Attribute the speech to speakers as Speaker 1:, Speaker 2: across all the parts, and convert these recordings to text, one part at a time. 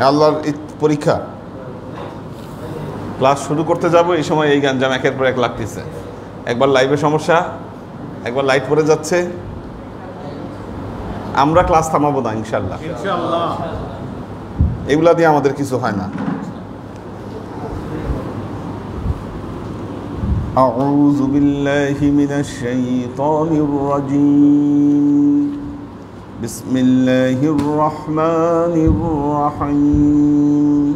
Speaker 1: আল্লাহর পরীক্ষা। ক্লাস শুরু করতে যাব এই সময় এই গাঞ্জাম একের পর এক লাগতেছে। একবার লাইভে সমস্যা, একবার লাইট পড়ে যাচ্ছে। আমরা ক্লাস থামাবো না ইনশাল্লাহ, এগুলা দিয়ে আমাদের কিছু হয় না। আউযু বিল্লাহি মিনাশ শাইতানির রাজীম। বিসমিল্লাহির রাহমানির রাহিম।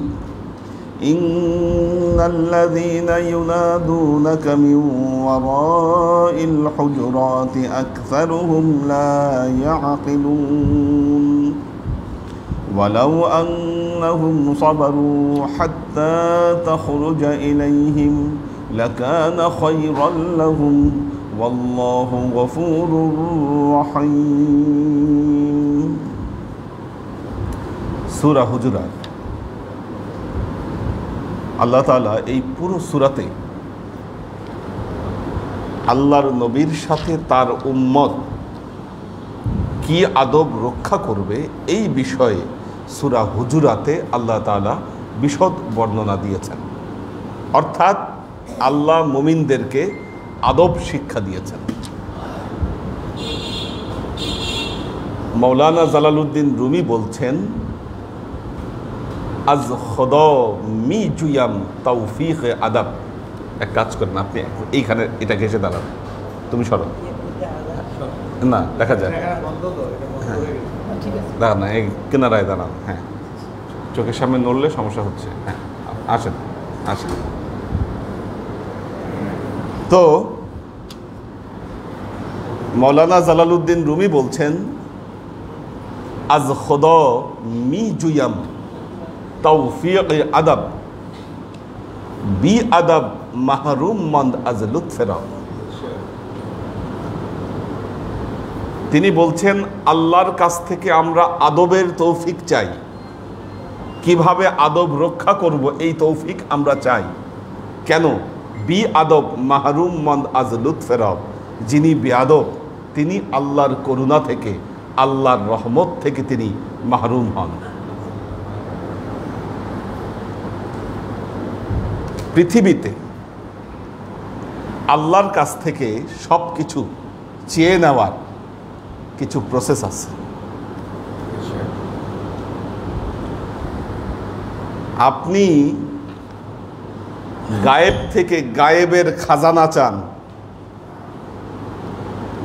Speaker 1: ইন্নাল্লাযীনা ইউনাদুনাকা মিন ওয়ারাইল হুজুরাতি আকসারুহুম লা ইয়াকিলুন ওয়ালাউ আন্নাহুম সাবারু হাত্তা তাখরুজা ইলাইহিম লাকানা খায়রান লাহুম ওয়াল্লাহু গফুরুর রহিম। সূরা হুজুরাত। আল্লাহ তাআলা এই পুরো সূরাতে আল্লাহর নবীর সাথে তার উম্মত কি আদব রক্ষা করবে এই বিষয়ে সূরা হুজুরাতে আল্লাহ তাআলা বিশদ বর্ণনা দিয়েছেন। অর্থাৎ আল্লাহ মুমিনদেরকে আদব শিক্ষা দিয়েছেন। মাওলানা জালালউদ্দিন রুমি বলছেন, আজ খোদা মি জুয়াম তৌফিক আদব। এক কাজ করেন, আপনি এইখানে এটা ঘেসে দাঁড়ান, তুমি সরো না, দেখা যায় দাঁড়ান না, এই কিনারায় দাঁড়ান। হ্যাঁ, চোখের সামনে নড়লে সমস্যা হচ্ছে। হ্যাঁ, আসেন আসেন। তো মাওলানা জালালউদ্দিন রুমি বলছেন, আজ খোদা মি জুয়াম তৌফিক আদব বি আদব মাহরুম মন্দ আজ লুৎফেরা। তিনি বলছেন, আল্লাহর কাছ থেকে আমরা আদবের তৌফিক চাই। কিভাবে আদব রক্ষা করব এই তৌফিক আমরা চাই। কেন? বি আদব মাহরুম মন্দ আজ লুৎফেরা। যিনি বেয়াদব তিনি আল্লাহর করুণা থেকে, আল্লাহর রহমত থেকে তিনি মাহরুম হন। পৃথিবীতে আল্লাহর কাছ থেকে সব কিছু চেয়ে নেওয়ার কিছু প্রসেস আছে। আপনি গায়েব থেকে গায়েবের খাজানা চান,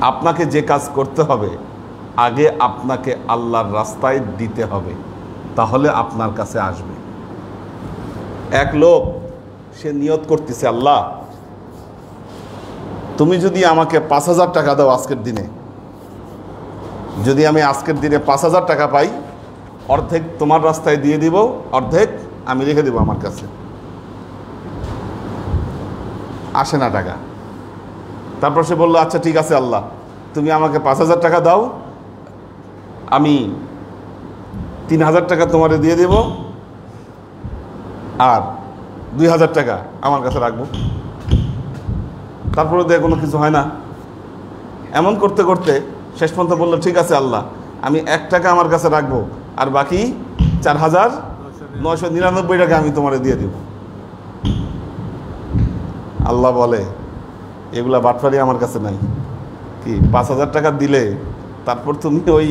Speaker 1: আপনাকে যে কাজ করতে হবে আগে আপনাকে আল্লাহর রাস্তায় দিতে হবে, তাহলে আপনার কাছে আসবে। এক লোক সে নিয়ত করতেছে, আল্লাহ তুমি যদি আমাকে ৫,০০০ টাকা দাও আজকের দিনে, যদি আমি আজকের দিনে ৫,০০০ টাকা পাই, অর্ধেক তোমার রাস্তায় দিয়ে দিব, অর্ধেক আমি রেখে দেব আমার কাছে। আসে না টাকা। তারপর সে বললো, আচ্ছা ঠিক আছে আল্লাহ, তুমি আমাকে ৫,০০০ টাকা দাও, আমি ৩,০০০ টাকা তোমারে দিয়ে দেব, আর ২,০০০ টাকা আমার কাছে রাখবো। তারপরে দিয়ে কোনো কিছু হয় না। এমন করতে করতে শেষ পর্যন্ত বললো, ঠিক আছে আল্লাহ, আমি ১ টাকা আমার কাছে রাখবো, আর বাকি ৪,৯৯৯ টাকা আমি তোমারে দিয়ে দিব। আল্লাহ বলে, এগুলা বাটফারি আমার কাছে নাই। কি ৫,০০০ টাকা দিলে তারপর তুমি ওই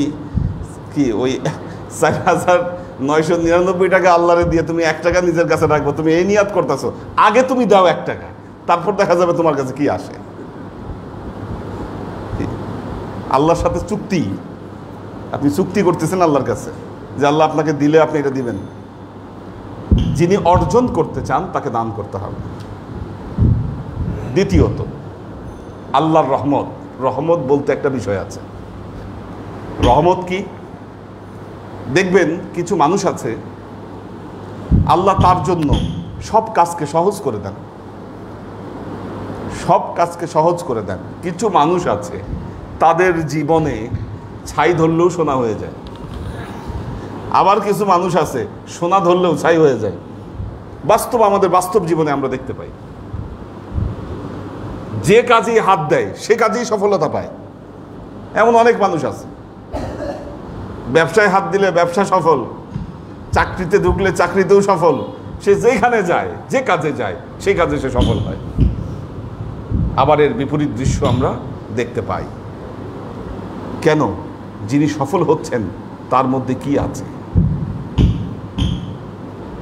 Speaker 1: ৪,৯৯৯ টাকা আল্লাহরে দিয়ে তুমি ১ টাকা নিজের কাছে রাখবো, তুমি এই নিয়াত করতেছো। আগে তুমি দাও ১ টাকা, তারপর দেখা যাবে তোমার কাছে কি আসে। আল্লাহর সাথে চুক্তি, আপনি চুক্তি করতেছেন আল্লাহর কাছে যে আল্লাহ আপনাকে দিলে আপনি এটা দিবেন। যিনি অর্জন করতে চান তাকে দান করতে হবে। দ্বিতীয়ত, আল্লাহর রহমত। রহমত বলতে একটা বিষয় আছে। রহমত কি? দেখবেন কিছু মানুষ আছে, আল্লাহ তার জন্য সব কাজকে সহজ করে দেন, সব কাজকে সহজ করে দেন। কিছু মানুষ আছে তাদের জীবনে ছাই ধরলেও সোনা হয়ে যায়। আবার কিছু মানুষ আছে সোনা ধরলেও ছাই হয়ে যায়। বাস্তব, আমাদের বাস্তব জীবনে আমরা দেখতে পাই, যে কাজেই হাত দেয় সে কাজেই সফলতা পায়। এমন অনেক মানুষ আছে, ব্যবসায় হাত দিলে ব্যবসা সফল, চাকরিতে ঢুকলে চাকরিতেও সফল, সে যেখানে যায়, যে কাজে যায়, সেই কাজে সে সফল হয়। আবার এর বিপরীত দৃশ্য আমরা দেখতে পাই। কেন? যিনি সফল হচ্ছেন তার মধ্যে কি আছে?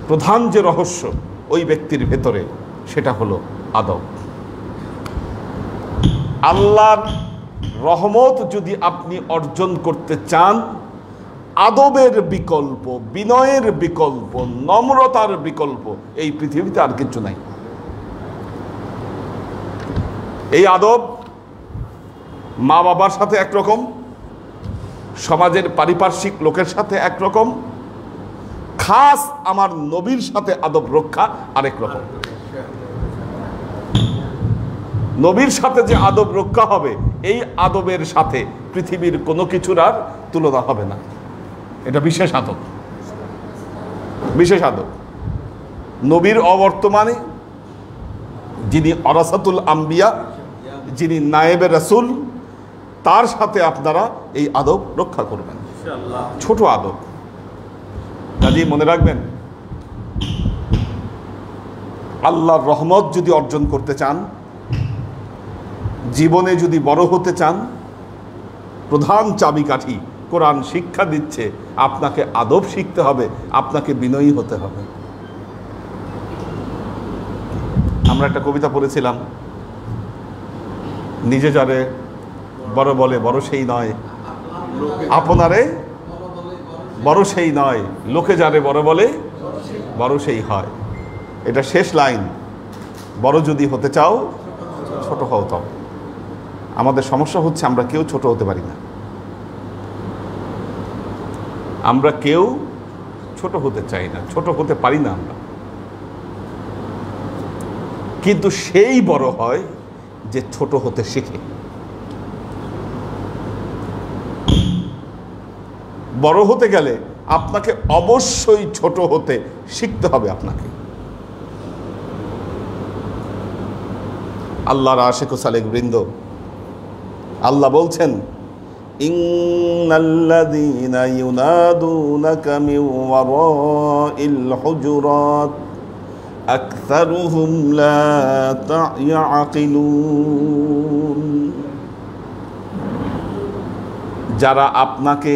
Speaker 1: প্রধান যে রহস্য ওই ব্যক্তির ভেতরে, সেটা হলো আদব। আল্লাহর রহমত যদি আপনি অর্জন করতে চান, আদবের বিকল্প, বিনয়ের বিকল্প, নম্রতার বিকল্প এই পৃথিবীতে আর কিছু নাই। এই আদব মা বাবার সাথে একরকম, সমাজের পারিপার্শ্বিক লোকের সাথে একরকম, খাস আমার নবীর সাথে আদব রক্ষা আরেক রকম। নবীর সাথে যে আদব রক্ষা হবে, এই আদবের সাথে পৃথিবীর কোনো কিছুর আর তুলনা হবে না। এটা বিশেষ আদব, বিশেষ আদব। নবীর অবর্তমানে যিনি ওরাসাতুল আম্বিয়া, যিনি নায়েবে রাসূল, তার সাথে আপনারা এই আদব রক্ষা করবেন। ছোট আদব। কাজে মনে রাখবেন, আল্লাহর রহমত যদি অর্জন করতে চান, জীবনে যদি বড় হতে চান, প্রধান চাবিকাঠি কোরআন শিক্ষা দিচ্ছে, আপনাকে আদব শিখতে হবে, আপনাকে বিনয়ী হতে হবে। আমরা একটা কবিতা পড়েছিলাম, নিজে যারে বড় বলে বড় সেই নয়, আপনারে বড় সেই নয়, লোকে যারে বড় বলে বড় সেই হয়। এটা শেষ লাইন। বড় যদি হতে চাও, ছোট হও। তবে আমাদের সমস্যা হচ্ছে আমরা কেউ ছোট হতে পারি না। আমরা কেউ ছোট হতে চাই না, ছোট হতে পারি না আমরা। কিন্তু সেই বড় হয় যে ছোট হতে শেখে। বড় হতে গেলে আপনাকে অবশ্যই ছোট হতে শিখতে হবে। আপনাকে আল্লাহর আশিক ও সালেক বৃন্দ, আল্লাহ বলছেন, ইন্নাল্লাযীনা ইউনাদুনাকা মিন ওয়ারাইল হুজুরাত আকসারুহুম লা ইয়াকিলুন। যারা আপনাকে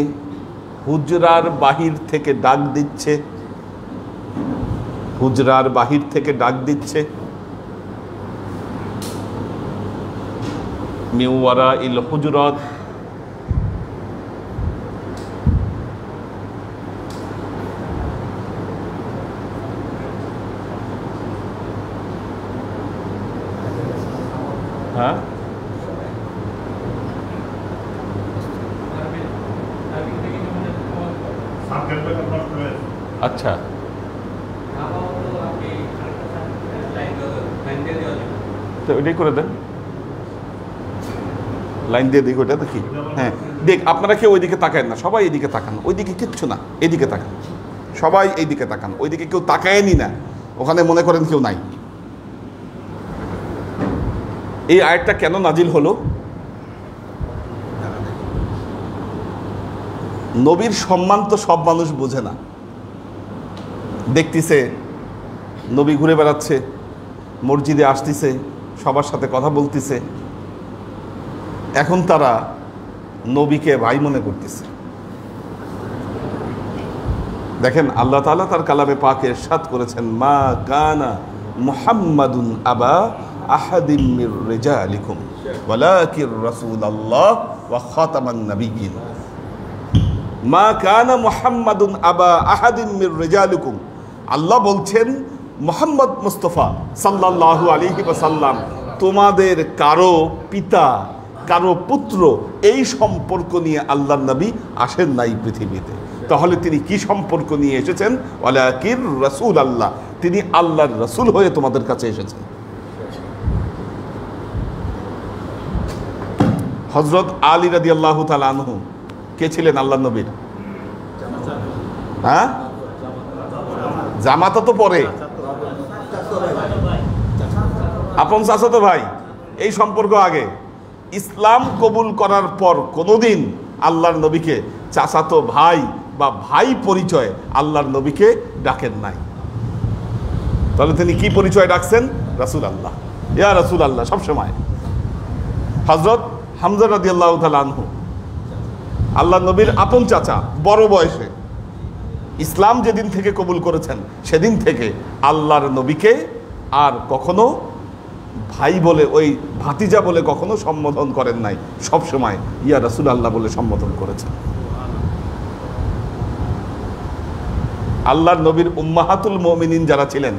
Speaker 1: হুজরার বাহির থেকে ডাক দিচ্ছে, হুজরার বাহির থেকে ডাক দিচ্ছে, মিন ওয়ারাইল হুজুরাত, হ্যাঁ আচ্ছা, তো ওইটাই করে দেন, লাইন দিয়ে দিক ওইটা দেখি। হ্যাঁ দেখ, আপনারা কেউ ওইদিকে তাকায় না, সবাই এইদিকে তাকান। ওইদিকে কিচ্ছু না, এইদিকে তাকান, সবাই এইদিকে তাকান। ওইদিকে কেউ তাকায়নি না, ওখানে মনে করেন কেউ নাই। এই আয়াতটা কেন নাজিল হলো? নবীর সম্মান তো সব মানুষ বোঝে না। দেখতেছে নবী ঘুরে বেড়াচ্ছে, মসজিদে আসতেছে, সবার সাথে কথা বলতেছে, এখন তারা নবীকে ভাই মনে করতেছে। দেখেন আল্লাহ তাআলা তার কালামে পাকে ইরশাদ করেছেন, মা কানা মুহাম্মাদুন আবা আহাদিম মির রিজালিকুম ওয়ালাকির রাসূলুল্লাহ ওয়া খাতামান নাবিয়্যিন। মা কানা মুহাম্মাদুন আবা আহাদিম মির রিজালিকুম। আল্লাহ বলছেন, মুহাম্মদ মুস্তাফা সাল্লাল্লাহু আলাইহি ওয়াসাল্লাম তোমাদের কারো পিতা, কারো পুত্র, এই সম্পর্ক নিয়ে আল্লাহর নবী আসেন নাই পৃথিবীতে। তাহলে তিনি কি সম্পর্ক নিয়ে এসেছেন? ওয়ালাকির রাসূলুল্লাহ, তিনি আল্লাহর রাসূল হয়ে তোমাদের কাছে এসেছেন। হযরত আলী রাদিয়াল্লাহু তাআলা আনহু কে ছিলেন আল্লাহর নবীর? হ্যাঁ, জামাতা তো পরে, আপন চাচাতো ভাই, এই সম্পর্ক আগে। ইসলাম কবুল করার পর কোনোদিন আল্লাহর নবীকে চাচাতো ভাই বা ভাই পরিচয়ে আল্লাহর নবীকে ডাকেন নাই। তাহলে তিনি কি পরিচয় ডাকছেন? রাসূল আল্লাহ, ইয়া রাসূল আল্লাহ সবসময়। হযরত হামজা রাদিয়াল্লাহু তাআলা আনহু আল্লাহ নবীর আপন চাচা, বড় বয়সে, ইসলাম যেদিন থেকে কবুল করেছেন সেদিন থেকে আল্লাহর নবীকে আর কখনো ভাই বলে, ওই ভাতিজা বলে কখনো সম্বোধন করেন নাই, সবসময় ইয়া রাসূল আল্লাহ বলে সম্বোধন করেছেন। আল্লাহর নবীর উম্মাহাতুল মুমিনিন যারা ছিলেন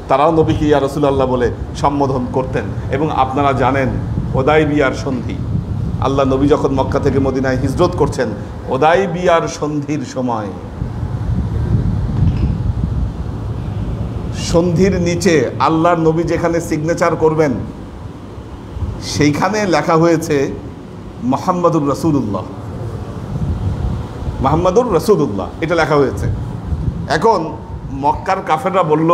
Speaker 1: তারাও নবীকে ইয়া রাসূল আল্লাহ বলে সম্বোধন করতেন। এবং আপনারা জানেন হুদায়বিয়ার সন্ধি, আল্লাহ নবী যখন মক্কা থেকে মদিনায় হিজরত করছেন, হুদায়বিয়ার সন্ধির সময় সন্ধির নিচে আল্লাহর নবী যেখানে সিগনেচার করবেন সেইখানে লেখা হয়েছে মুহাম্মাদুর রাসূলুল্লাহ, মুহাম্মাদুর রাসূলুল্লাহ, এটা লেখা হয়েছে। এখন মক্কার কাফেররা বলল,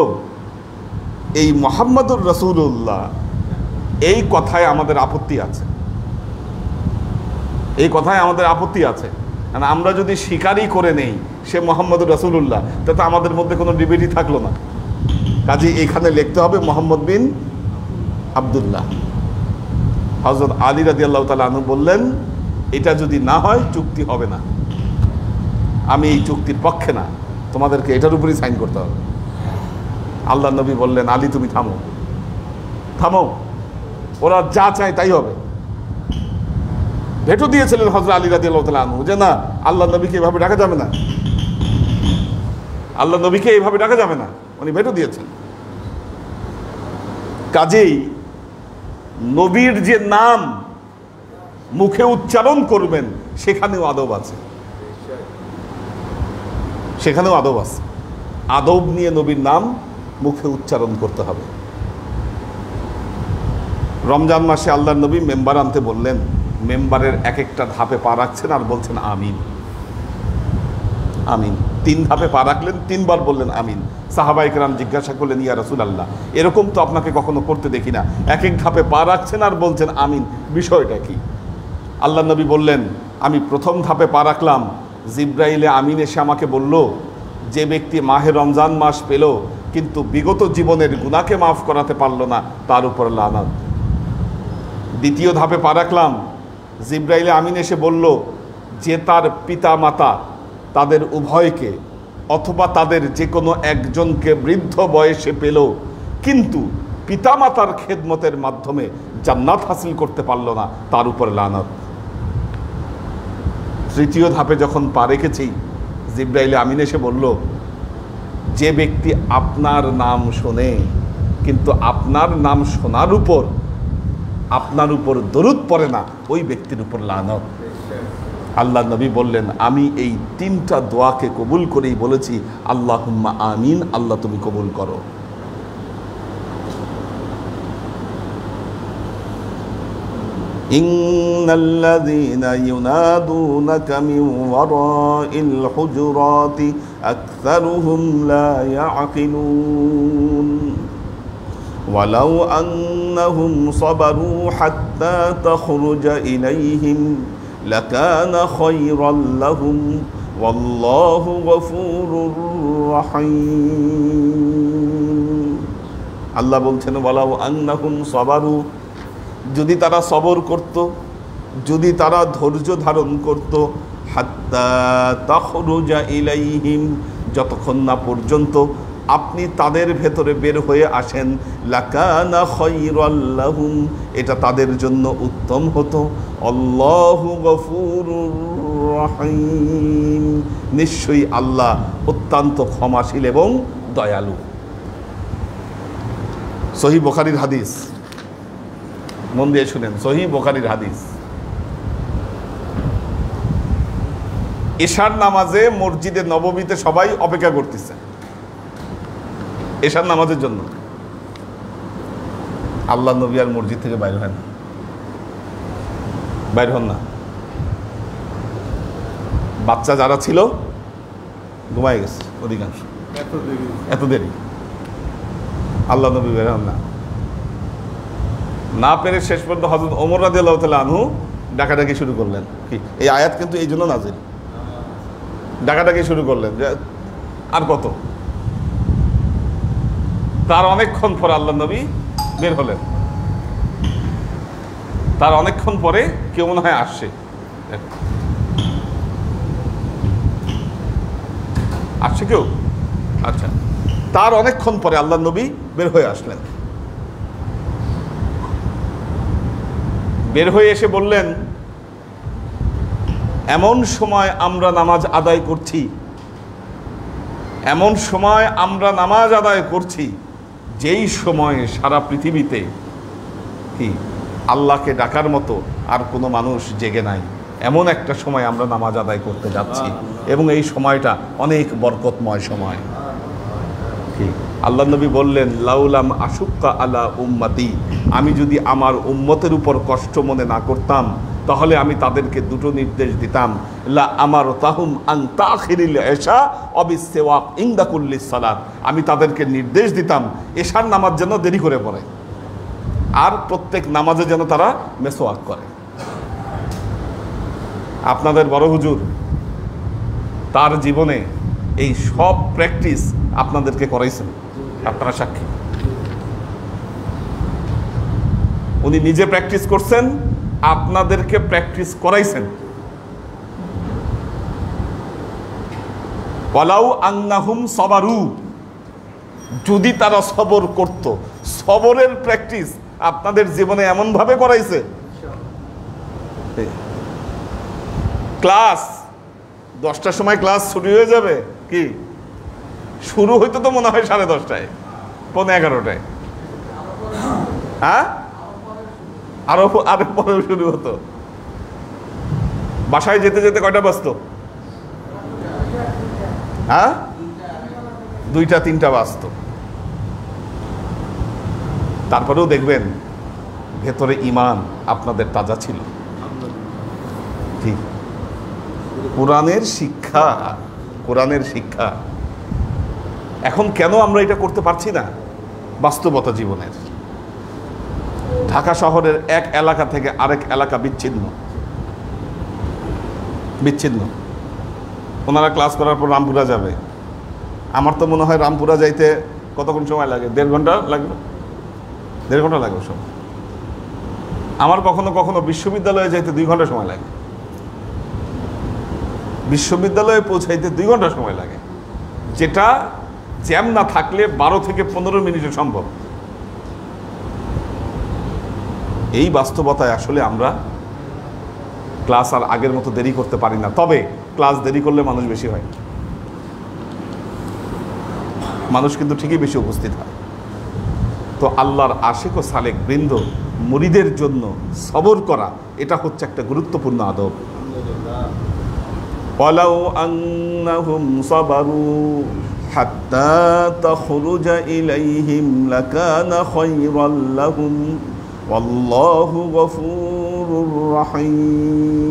Speaker 1: এই মুহাম্মাদুর রাসূলুল্লাহ এই কথায় আমাদের আপত্তি আছে, এই কথায় আমাদের আপত্তি আছে। আমরা যদি স্বীকারই করে নেই সে মুহাম্মাদুর রাসূলুল্লাহ, তাতে আমাদের মধ্যে কোনো ডিবেটই থাকলো না। কাজে এখানে লিখতে হবে মুহাম্মদ বিন আব্দুল্লাহ। হযরত আলী রাদিয়াল্লাহু তাআলা আনহু বললেন, এটা যদি না হয় চুক্তি হবে না, আমি এই চুক্তির পক্ষে না, তোমাদেরকে এটার উপরই সাইন করতে হবে। আল্লাহ নবী বললেন, আলী তুমি থামো, থামো, ওরা যা চায় তাই হবে। ভেটো দিয়েছিলেন হযরত আলী রাদিয়াল্লাহু তাআলা আনহু যে না, আল্লাহ নবীকে এভাবে ডাকা যাবে না, আল্লাহ নবীকে এইভাবে ডাকা যাবে না, উনি ভেটো দিয়েছেন। কাজেই নবীর যে নাম মুখে উচ্চারণ করবেন সেখানেও আদব আছে, সেখানেও আদব আছে। আদব নিয়ে নবীর নাম মুখে উচ্চারণ করতে হবে। রমজান মাসে আল্লাহর নবী মেম্বার আনতে বললেন, মেম্বারের এক একটা ধাপে পা রাখছেন আর বলছেন আমিন, আমিন। 3 ধাপে পা রাখলেন, 3 বার বললেন আমিন। সাহাবায়ে কেরাম জিজ্ঞাসা করলেন, ইয়া রাসূলুল্লাহ, এরকম তো আপনাকে কখনো করতে দেখি না, এক এক ধাপে পা রাখছেন আর বলছেন আমিন, বিষয়টা কি? আল্লাহ নবী বললেন, আমি প্রথম ধাপে পা রাখলাম, জিব্রাইলে আমিন এসে আমাকে বলল, যে ব্যক্তি মাহে রমজান মাস পেল কিন্তু বিগত জীবনের গুনাহকে মাফ করাতে পারল না, তার উপর লানত। দ্বিতীয় ধাপে পা রাখলাম, জিব্রাইলে আমিন এসে বলল, যে তার পিতা মাতা তাদের উভয়কে অথবা তাদের যে কোনো একজনকে বৃদ্ধ বয়সে পেল কিন্তু পিতামাতার খেদমতের মাধ্যমে জান্নাত হাসিল করতে পারল না, তার উপর লানত। তৃতীয় ধাপে যখন পা রেখেছি, জিব্রাইল আমিন এসে বলল, যে ব্যক্তি আপনার নাম শোনে কিন্তু আপনার নাম শোনার উপর আপনার উপর দরুদ পড়ে না, ওই ব্যক্তির উপর লানত। আল্লাহ নবী বললেন, আমি এই 3টা দোয়াকে কবুল করেই বলেছি আল্লাহুম্মা আমিন, আল্লাহ তুমি কবুল করো। ইন্নাল্লাযীনা ইউনাদুনাকা মিন ওয়ারাইল হুজুরাতি আকসারুহুম লা ইয়াকিলুন ওয়ালাউ আন্নাহুম সাবারু হাত্তা তাখরুজা ইলাইহিম লাকানা খায়রাল লাহুম ওয়াল্লাহু গফুরুর রহিম। আল্লাহ বলছেন, ওয়ালাউ আন্নাহুম সাবারু, যদি তারা সবর করত, যদি তারা ধৈর্য ধারণ করত, হাত্তা তাখরুজা ইলাইহিম, যতক্ষণ না পর্যন্ত আপনি তাদের ভেতরে বের হয়ে আসেন, লাকানা খায়রাল লাহুম, এটা তাদের জন্য উত্তম হতো। আল্লাহু গফুরুর রহিম, নিশ্চয়ই আল্লাহ অত্যন্ত ক্ষমাশীল এবং দয়ালু। সহিহ বুখারীর হাদিস, মন দিয়ে শুনেন, সহিহ বুখারীর হাদিস। এশার নামাজে মসজিদে নববীতে সবাই অপেক্ষা করতেছে এশার নামাজের জন্য। আল্লাহ নবী আর মসজিদ থেকে বাইর হয় না, বাইর হন না। বাচ্চা যারা ছিল ঘুমায় গেছে অধিকাংশ, এত দেরি। আল্লাহ নবী বের হন না, না পেরে শেষ পর্যন্ত হযরত ওমর রাদিয়াল্লাহু তাআলা আনহু ডাকাডাকি শুরু করলেন। এই আয়াত কিন্তু এই জন্য নাযিল, ডাকাডাকি শুরু করলেন যে আর কত। তার অনেকক্ষণ পরে আল্লাহ নবী বের হলেন। তার অনেকক্ষণ পরে কেউ মনে হয় আসছে, আসছে কেউ। আচ্ছা, তার অনেকক্ষণ পরে আল্লাহ নবী বের হয়ে আসলেন। বের হয়ে এসে বললেন, এমন সময় আমরা নামাজ আদায় করছি, এমন সময় আমরা নামাজ আদায় করছি যেই সময়ে সারা পৃথিবীতে কি আল্লাহকে ডাকার মতো আর কোনো মানুষ জেগে নাই। এমন একটা সময় আমরা নামাজ আদায় করতে যাচ্ছি এবং এই সময়টা অনেক বরকতময় সময়। কি আল্লাহ নবী বললেন, লাউলাম আশুক্কা আলা উম্মতি, আমি যদি আমার উম্মতের উপর কষ্ট মনে না করতাম তাহলে আমি তাদেরকে দুটো নির্দেশ দিতাম। লা আমার তাহুম আন তাখিরিল ইশা অবিসওয়াক ইনদা কুল্লি সালাত, আমি তাদেরকে নির্দেশ দিতাম এশার নামাজ যেন দেরি করে পড়ে আর প্রত্যেক নামাজে যেন তারা মেসওয়াক করে। আপনাদের বড় হুজুর তার জীবনে এই সব প্র্যাকটিস আপনাদেরকে করাইছেন, আপনারা সাক্ষী। উনি নিজে প্র্যাকটিস করছেন, আপনাদেরকে প্র্যাকটিস করাইছেন। ওয়ালাউ আন্নাহুম সাবারু, যদি তারা সবর করত, সবরের প্র্যাকটিস আপনাদের জীবনে এমন ভাবে করাইছে। ক্লাস 10টার সময় ক্লাস শুরু হয়ে যাবে, কি শুরু হইতো তো মনে হয় 10:30টায়, 11:15টায়। হ্যাঁ, আরো পরে শুরু হতো। বাসায় যেতে যেতে কয়টা বাজতো? হ্যাঁ, 2টা-3টা বাজতো। তারপরেও দেখবেন ভেতরে ঈমান আপনাদের তাজা ছিল। ঠিক, কোরআনের শিক্ষা, কোরআনের শিক্ষা। এখন কেন আমরা এটা করতে পারছি না? বাস্তবতা জীবনের। ঢাকা শহরের এক এলাকা থেকে আরেক এলাকা বিচ্ছিন্ন বিচ্ছিন্ন। ওনারা ক্লাস করার পর রামপুরা যাবে। আমার তো মনে হয় রামপুরা যাইতে কতক্ষণ সময় লাগে? 1.5 ঘন্টা লাগবে, 1.5 ঘন্টা লাগবে সব। আমার কখনো কখনো বিশ্ববিদ্যালয়ে যাইতে 2 ঘন্টা সময় লাগে, বিশ্ববিদ্যালয়ে পৌঁছাইতে 2 ঘন্টা সময় লাগে, যেটা জ্যাম না থাকলে 12 থেকে 15 মিনিটে সম্ভব। এই বাস্তবতায় আসলে আমরা ক্লাস আর আগের মতো দেরি করতে পারি না। তবে ক্লাস দেরি করলে মানুষ বেশি হয়, মানুষ কিন্তু ঠিকই বেশি উপস্থিত হয়। তো আল্লাহর আশিক ও সালেক বৃন্দ মুরিদের জন্য সবর করা, এটা হচ্ছে একটা গুরুত্বপূর্ণ আদব। ওয়ালাউ আন্নাহুম সাবারু হাত্তা তাখরুজা ইলাইহিম লাকানা খায়রাল লাহুম ওয়াল্লাহু গফুরুর রহিম।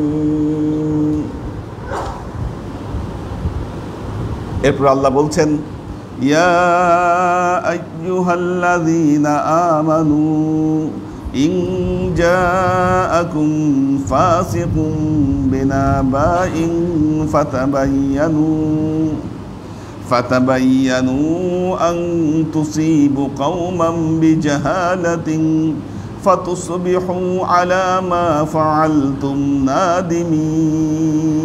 Speaker 1: এরপর আল্লাহ বলছেন, ইয়া আইয়ুহাল্লাযীনা আমানু ইন জাআকুম ফাসিকুম বিনাবাইন ফাতাবায়ানু আন তুসিবু কওমান বিজাহালাতিন ফাতুসবিহু আলা মা ফাআলতুম নাদিমিন।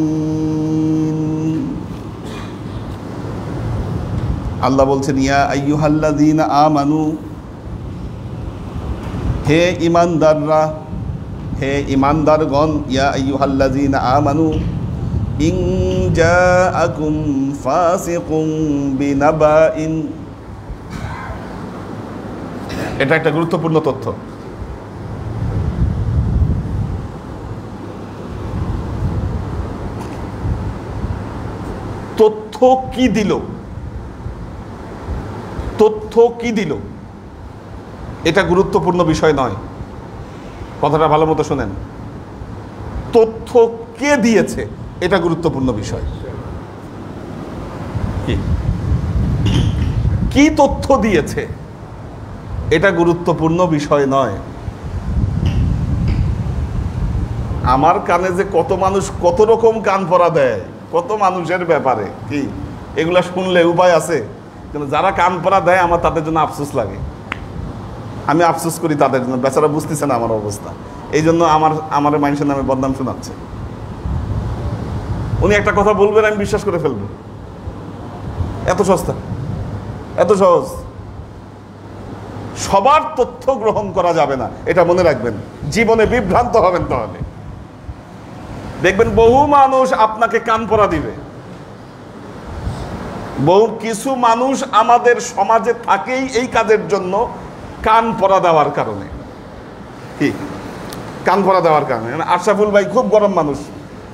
Speaker 1: আল্লাহ বলছেন, ইয়া আইয়ুহাল্লাযীনা আমানু, হে ঈমানদাররা, হে ঈমানদারগণ, ইয়া আইয়ুহাল্লাযীনা আমানু ইন জাআকুম ফাসিকুম বিনাবাইন। এটা একটা গুরুত্বপূর্ণ তথ্য। তথ্য কি দিল? তথ্য কি দিল এটা গুরুত্বপূর্ণ বিষয় নয়। কথাটা ভালো মতো শোনেন। তথ্য কে দিয়েছে এটা গুরুত্বপূর্ণ বিষয়। কি তথ্য দিয়েছে এটা গুরুত্বপূর্ণ বিষয় নয়। আমার কানে যে কত মানুষ কত রকম কান পরা দেয় কত মানুষের ব্যাপারে কি এগুলা শুনলে উপায় আছে? কিন্তু যারা কান পরা দেয় আমার তাদের জন্য আফসোস লাগে, আমি আফসোস করি তাদের জন্য, বেচারা বুঝতেছে না আমার অবস্থা, এই জন্য আমার মানুষের নামে বদনাম শোনাচ্ছে। উনি একটা কথা বলবেন আমি বিশ্বাস করে ফেলবো, এত সস্তা, এত সহজ। সবার তথ্য গ্রহণ করা যাবে না, এটা মনে রাখবেন, জীবনে বিভ্রান্ত হবেন। তাহলে দেখবেন বহু মানুষ আপনাকে কান পরা দিবে। বহু কিছু মানুষ আমাদের সমাজে থাকেই এই কাজের জন্য, কান পরা দেওয়ার কারণে। কি কান পরা দেওয়ার কারণে? আশরাফুল ভাই খুব গরম মানুষ,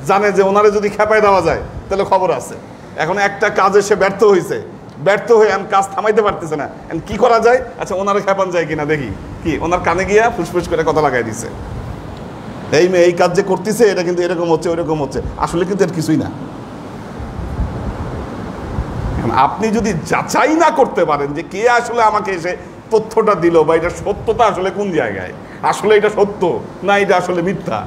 Speaker 1: জানে যে ওনারে যদি খেপায় দেওয়া যায় তাহলে খবর আছে। এখন একটা কাজে সে ব্যর্থ হয়েছে, ব্যর্থ হয়ে কাজ থামাইতে পারতেছে না, কি করা যায়? আচ্ছা ওনারে খেপান যায় কিনা দেখি, কি ওনার কানে গিয়া ফুসফুস করে কথা লাগাই দিছে, এই মেয়ে এই কাজ যে করতেছে এটা কিন্তু এরকম হচ্ছে ওইরকম হচ্ছে, আসলে কিন্তু এর কিছুই না। আপনি যদি যাচাই না করতে পারেন যে কে আসলে আমাকে এসে তথ্যটা দিল, বা এটা সত্যতা আসলে কোন জায়গায়, আসলে এটা সত্য না এটা আসলে মিথ্যা,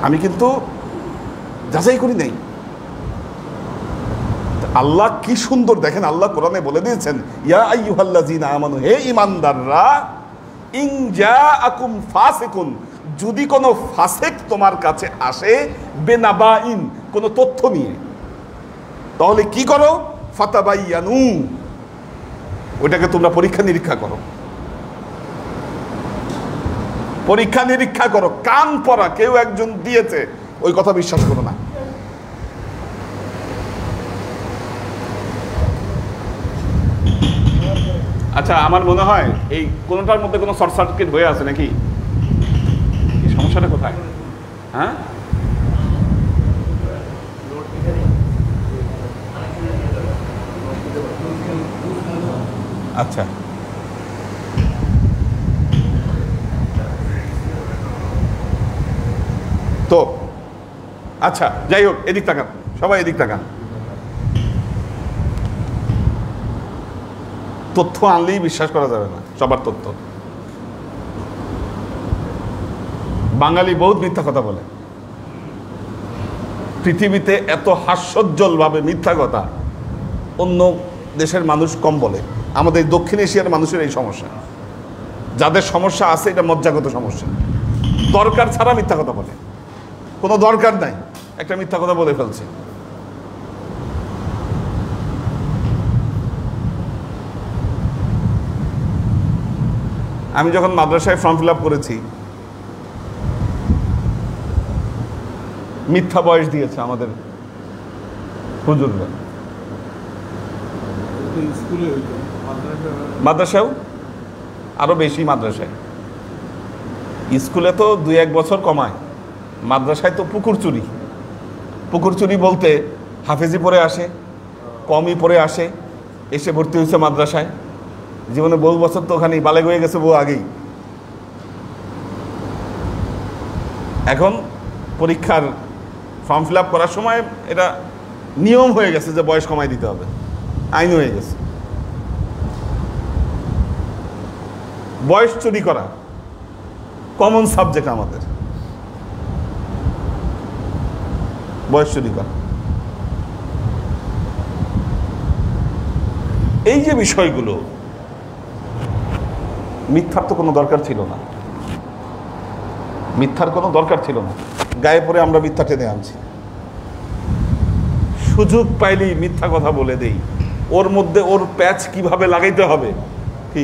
Speaker 1: আমি কিন্তু যাচাই করি নাই। আল্লাহ কি সুন্দর দেখেন, আল্লাহ কোরআনে বলে দিয়েছেন, ইয়া আইয়ুহাল্লাযীনা আমানু, হে ঈমানদাররা, ইন জাআকুম ফাসিকুন, যদি কোনো ফাসিক তোমার কাছে আসে, বিনাবাইন, কোনো তথ্য নিয়ে, তাহলে কি করো? ফাতাবায়ানু, ওইটাকে তোমরা পরীক্ষা নিরীক্ষা করো, পরীক্ষা নিরীক্ষা করো। কান পরা কেউ একজন দিয়েছে ওই কথা বিশ্বাস করো না। আচ্ছা আমার মনে হয় এই কোনোটার মধ্যে কোনো শর্ট সার্কিট হয়ে আছে নাকি? সমস্যাটা কোথায়? হ্যাঁ আচ্ছা, তো আচ্ছা যাই হোক, এদিক তাকান সবাই, এদিক তাকান। তথ্য আনলেই বিশ্বাস করা যাবে না, সবার তথ্য। বাঙালি বহুত মিথ্যা কথা বলে, পৃথিবীতে এত হাস্যোজ্জ্বল ভাবে মিথ্যা কথা অন্য দেশের মানুষ কম বলে। আমাদের দক্ষিণ এশিয়ার মানুষের এই সমস্যা, যাদের সমস্যা আছে এটা মজ্জাগত সমস্যা, দরকার ছাড়া মিথ্যা কথা বলে, কোনো দরকার নাই একটা মিথ্যা কথা বলে ফেলছে। আমি যখন মাদ্রাসায় ফর্ম ফিল আপ করেছি, মিথ্যা বয়স দিয়েছে আমাদের হুজুররা, মাদ্রাসাও আরো বেশি, মাদ্রাসায়, স্কুলে তো 2-1 বছর কমায়, মাদ্রাসায় তো পুকুর চুরি। পুকুর চুরি বলতে হাফেজি পড়ে আসে, কমই পড়ে আসে, এসে ভর্তি হয়েছে মাদ্রাসায়, জীবনে বহু বছর তো ওখানেই বালেগ হয়ে গেছে বহু আগেই। এখন পরীক্ষার ফর্ম ফিল আপ করার সময় এটা নিয়ম হয়ে গেছে যে বয়স কমাই দিতে হবে, আইন হয়ে গেছে। বয়স চুরি করা কমন সাবজেক্ট আমাদের, বয়স চুরি করা। এই যে বিষয়গুলো, মিথ্যার তো কোনো দরকার ছিল না, মিথ্যার কোনো দরকার ছিল না, গায়ে পড়ে আমরা মিথ্যা টেনে আনছি। সুযোগ পাইলেই মিথ্যা কথা বলে দেই, ওর মধ্যে ওর প্যাচ কিভাবে লাগাইতে হবে, কি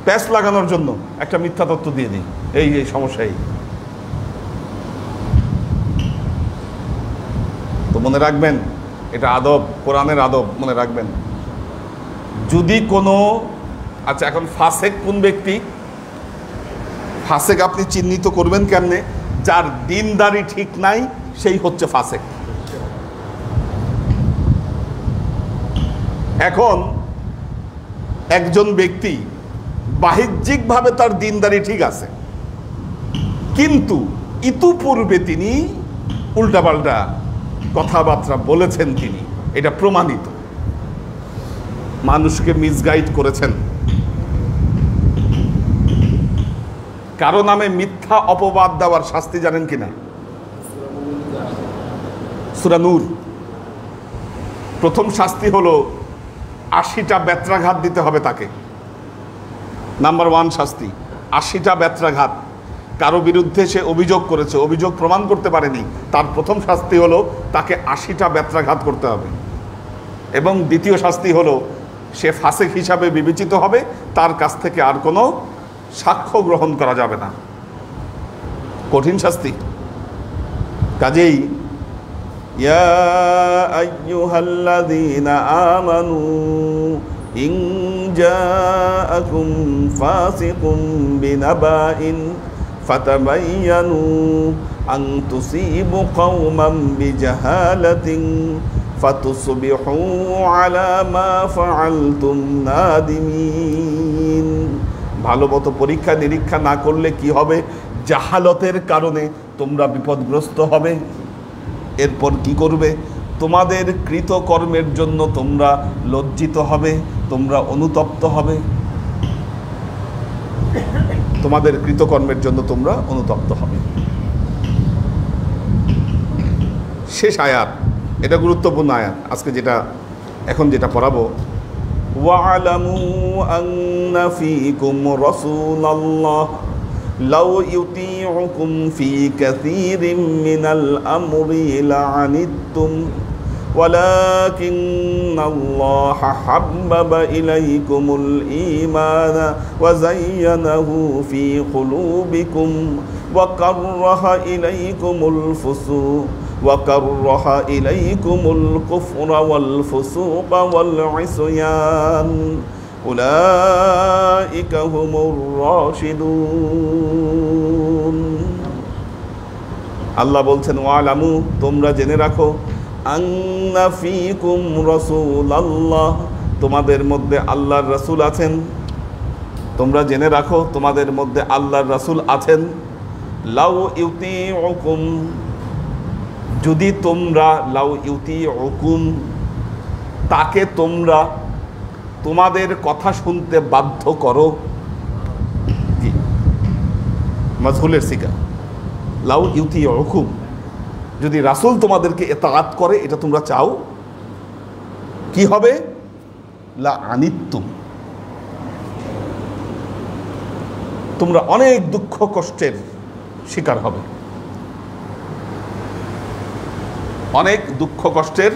Speaker 1: প্যাচ লাগানোর জন্য একটা মিথ্যা তত্ত্ব দিয়ে দিই, এই এই সমস্যাই। তো মনে রাখবেন, এটা আদব, কোরআনের আদব, মনে রাখবেন। যদি কোনো, আচ্ছা এখন ফাসেক কোন ব্যক্তি? ফাসেক আপনি চিহ্নিত করবেন কেমনে? যার দিনদারি ঠিক নাই সেই হচ্ছে ফাসেক। এখন একজন ব্যক্তি বাহ্যিকভাবে তার দিনদারি ঠিক আছে, কিন্তু ইতিপূর্বে তিনি উল্টাপাল্টা কথাবার্তা বলেছেন, তিনি এটা প্রমাণিত, মানুষকে মিসগাইড করেছেন, কারো নামে মিথ্যা অপবাদ দেওয়ার শাস্তি জানেন কিনা? সূরা নূর। প্রথম শাস্তি হলো 80টা বেত্রাঘাত দিতে হবে তাকে। নাম্বার 1 শাস্তি 80টা বেত্রাঘাত। কারো বিরুদ্ধে সে অভিযোগ করেছে, অভিযোগ প্রমাণ করতে পারেনি, তার প্রথম শাস্তি হলো তাকে 80টা বেত্রাঘাত করতে হবে। এবং দ্বিতীয় শাস্তি হলো সে ফাসিক হিসাবে বিবেচিত হবে, তার কাছ থেকে আর কোনো সাক্ষ্য গ্রহণ করা যাবে না। কঠিন শাস্তি। কাজেই ইয়া আইয়ুহাল্লাযীনা আমানু ইন জাআকুম ফাসিকুম বিনাবাইন ফাতাবায়ানু আন তুসিবু কওমান বিজাহালাতিন ফাতুসবিহু আলা মা ফাআলতুম নাদিমিন। ভালোমতো পরীক্ষা নিরীক্ষা না করলে কি হবে? জাহালতের কারণে তোমরা বিপদগ্রস্ত হবে। এরপর কি করবে? তোমাদের কৃতকর্মের জন্য তোমরা লজ্জিত হবে, তোমরা অনুতপ্ত হবে। তোমাদের কৃতকর্মের জন্য তোমরা অনুতপ্ত হবে। শেষ আয়াত, এটা গুরুত্বপূর্ণ আয়াত। আজকে এখন যেটা পড়াবো, ওয়া'লামু আন্না ফীকুম রাসূলাল্লাহ লাউ ইউতিউকুম ফী কাসীরিম মিনাল আমরি লা'আনিতুম ওয়ালাকিন্নাল্লাহা হাব্বাবা ইলাইকুমুল ঈমানা ওয়া যায়্যানাহু ফী কুলুবিকুম ওয়া কাররাহা ইলাইকুমুল ফুসুক وكره إليكم الكفر والفسوق والعصيان أولئك هم الراشدون। আল্লাহ বলছেন ওয়ালামু, তোমরা জেনে রাখো, আন্না ফীকুম রাসূলাল্লাহ, তোমাদের মধ্যে আল্লাহর রাসূল আছেন। তোমরা জেনে রাখো তোমাদের মধ্যে আল্লাহর রাসূল আছেন। লাউ ইউতিউকুম, যদি তোমরা, লাউ ইউতিউকুম, তাকে তোমরা তোমাদের কথা শুনতে বাধ্য করো। কি মাজহুলের সিগা, লাউ ইউতিউকুম, যদি রাসূল তোমাদেরকে ইতাআত করে, এটা তোমরা চাও, কি হবে? লা'আনিতুম, তোমরা অনেক দুঃখ কষ্টের শিকার হবে, অনেক দুঃখ কষ্টের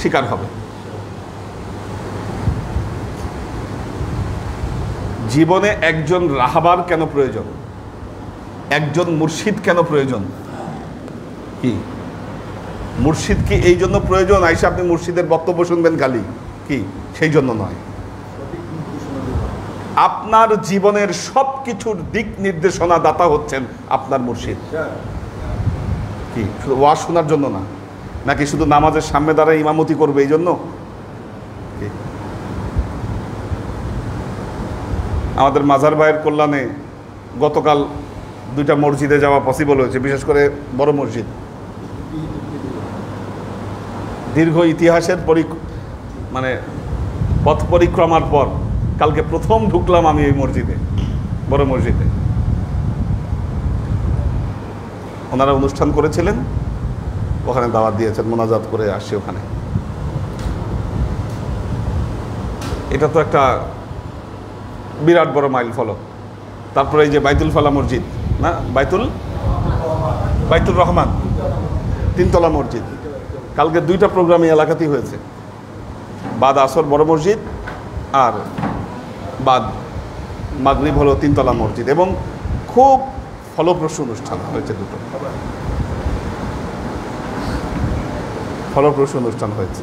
Speaker 1: শিকার হবে। জীবনে একজন রাহবার কেন প্রয়োজন? একজন মুর্শিদ কেন প্রয়োজন? কি মুর্শিদ কি এই জন্য প্রয়োজন আইসা আপনি মুর্শিদের বক্তব্য শুনবেন খালি? কি সেই জন্য নয়। আপনার জীবনের সব কিছুর দিক নির্দেশনা দাতা হচ্ছেন আপনার মুর্শিদ। কি শুধু ওয়াজ শোনার জন্য না, নাকি শুধু নামাজের সামনে দাঁড়ায় ইমামতি করবে এই জন্য? আমাদের মাজার ভাইয়ের কল্যাণে গতকাল 2টা মসজিদে যাওয়া পসিবল হয়েছে, বিশেষ করে বড় মসজিদ। দীর্ঘ ইতিহাসের পথ পরিক্রমার পর কালকে প্রথম ঢুকলাম আমি এই মসজিদে, বড় মসজিদে। ওনারা অনুষ্ঠান করেছিলেন, ওখানে দাওয়াত দিয়েছেন, মোনাজাত করে আসছি ওখানে। এটা তো একটা বিরাট বড় মাইল ফলক। তারপরে এই যে বাইতুল ফালা মসজিদ, না বাইতুল রহমান 3তলা মসজিদ, কালকে 2টা প্রোগ্রাম এই এলাকাতেই হয়েছে। বাদ আসর বড় মসজিদ, আর বাদ মাগরিব হলো 3তলা মসজিদ, এবং খুব ফলপ্রসূ অনুষ্ঠান হয়েছে। দুটো ফলপ্রসূ অনুষ্ঠান হয়েছে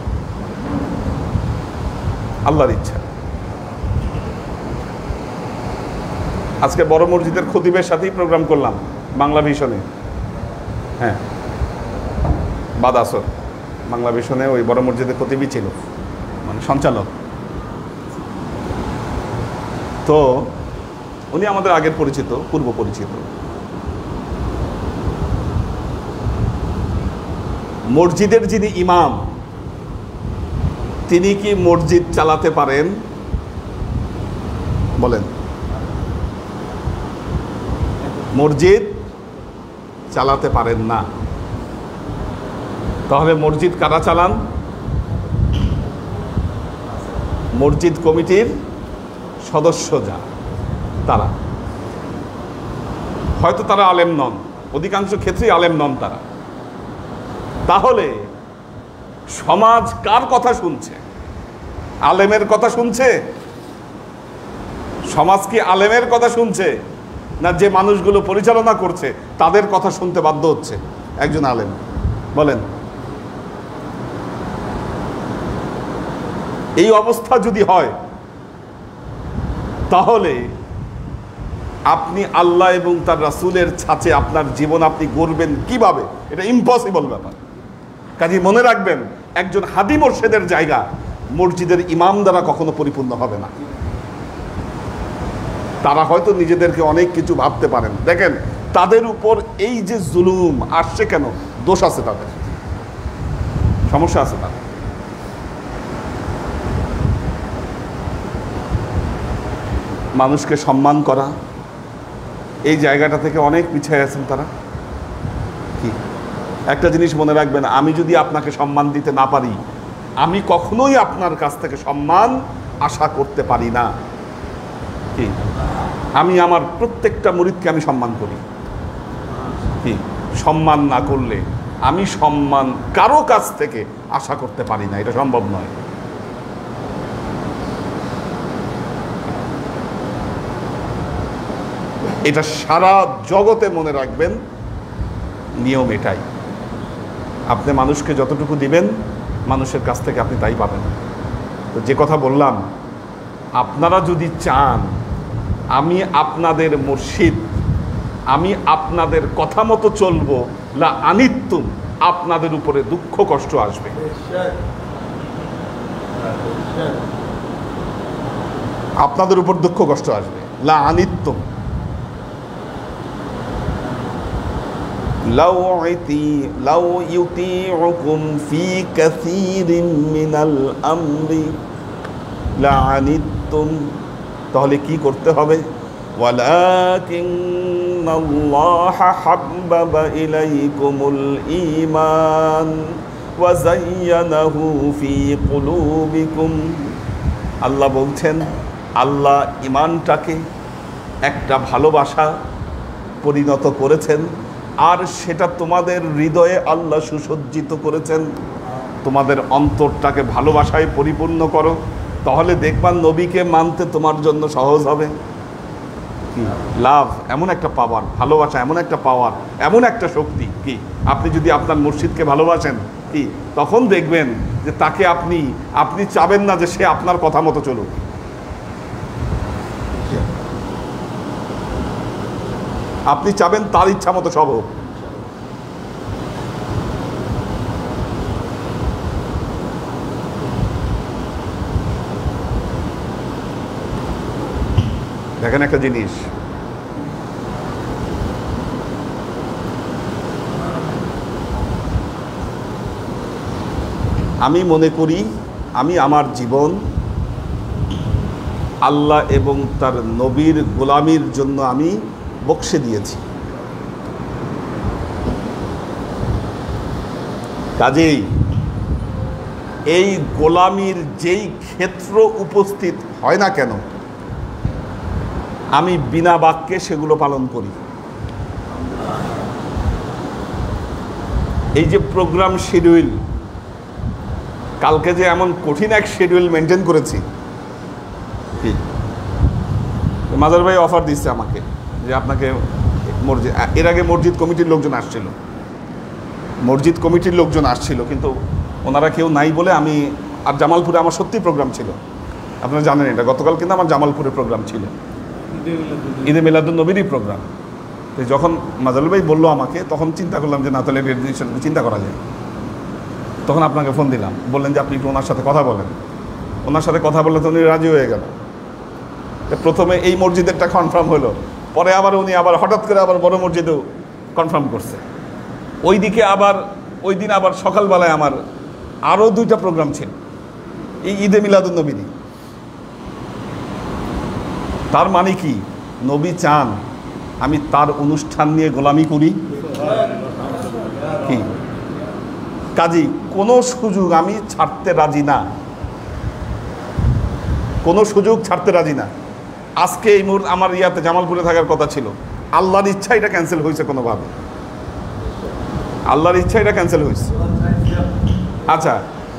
Speaker 1: আল্লাহর ইচ্ছা। আজকে বড় মসজিদের খতিবের সাথেই প্রোগ্রাম করলাম বাংলা ভিশনে। হ্যাঁ, বাদ আসর বাংলা ভিশনে ওই বড় মসজিদের খতিবই ছিল, মানে সঞ্চালক। তো উনি আমাদের আগের পরিচিত, পূর্ব পরিচিত। মসজিদের যিনি ইমাম, তিনি কি মসজিদ চালাতে পারেন? বলেন। মসজিদ চালাতে পারেন না। তাহলে মসজিদ কারা চালান? মসজিদ কমিটির সদস্য যা, তারা। হয়তো তারা আলেম নন, অধিকাংশ ক্ষেত্রেই আলেম নন তারা। তাহলে সমাজ কার কথা শুনছে? আলেমের কথা শুনছে? সমাজ কি আলেমের কথা শুনছে, না যে মানুষগুলো পরিচালনা করছে তাদের কথা শুনতে বাধ্য হচ্ছে একজন আলেম? বলেন। এই অবস্থা যদি হয় তাহলে আপনি আল্লাহ এবং তার রাসূলের ছাঁচে আপনার জীবন আপনি গড়বেন কিভাবে? এটা ইম্পসিবল ব্যাপার। কাজে মনে রাখবেন, একজন হাদি মোর্শেদের জায়গা মসজিদের ইমাম দ্বারা কখনো পরিপূর্ণ হবে না। তারা হয়তো নিজেদেরকে অনেক কিছু ভাবতে পারেন। দেখেন তাদের উপর এই যে জুলুম আসছে কেন? দোষ আছে তাদের, সমস্যা আছে তাদের। মানুষকে সম্মান করা, এই জায়গাটা থেকে অনেক পিছিয়ে আছেন তারা। কি একটা জিনিস মনে রাখবেন, আমি যদি আপনাকে সম্মান দিতে না পারি, আমি কখনোই আপনার কাছ থেকে সম্মান আশা করতে পারি না। কি আমি আমার প্রত্যেকটা মুরিদকে আমি সম্মান করি। কি সম্মান না করলে আমি সম্মান কারো কাছ থেকে আশা করতে পারি না, এটা সম্ভব নয়। এটা সারা জগতে মনে রাখবেন, নিয়ম এটাই। আপনি মানুষকে যতটুকু দিবেন মানুষের কাছ থেকে আপনি তাই পাবেন। তো যে কথা বললাম, আপনারা যদি চান আমি আপনাদের মুর্শিদ, আমি আপনাদের কথা মতো চলবো, লা আনিত্তুম, আপনাদের উপরে দুঃখ কষ্ট আসবে। আপনাদের উপর দুঃখ কষ্ট আসবে, লা আনিত্তুম। লাউ ইউতিউকুম ফি কাসীরিন মিনাল আমরি লা আনিত্তুম। তাহলে কি করতে হবে? ওয়ালাকিন্নাল্লাহা হাব্বাবা ইলাইকুমুল ঈমান ওয়া যায়্যানাহু ফি কুলুবিকুম। আল্লাহ বলছেন, আল্লাহ ঈমানটাকে একটা ভালোবাসা পরিণত করেছেন, আর সেটা তোমাদের হৃদয়ে আল্লাহ সুসজ্জিত করেছেন। তোমাদের অন্তরটাকে ভালোবাসায় পরিপূর্ণ করো, তাহলে দেখবার নবীকে মানতে তোমার জন্য সহজ হবে। কি লাভ, এমন একটা পাওয়ার, ভালোবাসা এমন একটা পাওয়ার, এমন একটা শক্তি। কি আপনি যদি আপনার মুর্শিদকে ভালোবাসেন, কি তখন দেখবেন যে তাকে আপনি চাবেন না যে সে আপনার কথা মতো চলুক। আপনি চাবেন তার ইচ্ছা মতো সব হোক। দেখেন একটা জিনিস, আমি মনে করি আমি আমার জীবন আল্লাহ এবং তার নবীর গোলামির জন্য আমি বক্সে দিয়েছি। কাজেই এই গোলামির যেই ক্ষেত্র উপস্থিত হয় না কেন, আমি বিনা বাক্যে সেগুলো পালন করি। এই যে প্রোগ্রাম শিডিউল, কালকে যে এমন কঠিন এক শিডিউল মেনটেন করেছি, মাজার ভাই অফার দিচ্ছে আমাকে যে আপনাকে মসজিদ, এর আগে মসজিদ কমিটির লোকজন আসছিল, কিন্তু ওনারা কেউ নাই বলে আমি আর জামালপুরে আমার সত্যি প্রোগ্রাম ছিল, আপনারা জানেন এটা। গতকাল কিন্তু আমার জামালপুরে প্রোগ্রাম ছিল, ঈদে মিলাদুন নবীরই প্রোগ্রাম। তো যখন মাজাল ভাই বললো আমাকে, তখন চিন্তা করলাম যে না, তাহলে চিন্তা করা যায়। তখন আপনাকে ফোন দিলাম, বললেন যে আপনি একটু ওনার সাথে কথা বলেন। ওনার সাথে কথা বললে তো উনি রাজি হয়ে গেল। প্রথমে এই মসজিদেরটা কনফার্ম হলো, পরে আবার উনি আবার হঠাৎ করে আবার বড় মসজিদেও কনফার্ম করছে। ওই দিন আবার সকালবেলায় আমার আরও 2টা প্রোগ্রাম ছিল এই ঈদে মিলাদুন নবীরই। তার মানে কি, নবী চান আমি তার অনুষ্ঠান নিয়ে গোলামি করি। কি কাজী কোনো সুযোগ আমি ছাড়তে রাজি না, কোনো সুযোগ ছাড়তে রাজি না। আজকে এই মুহূর্তে আমার ইয়াতে জামালপুরে থাকার কথা ছিল, আল্লাহর ইচ্ছা এটা ক্যান্সেল হয়েছে কোনোভাবে, আল্লাহর ইচ্ছা এটা ক্যান্সেল হয়েছে। আচ্ছা,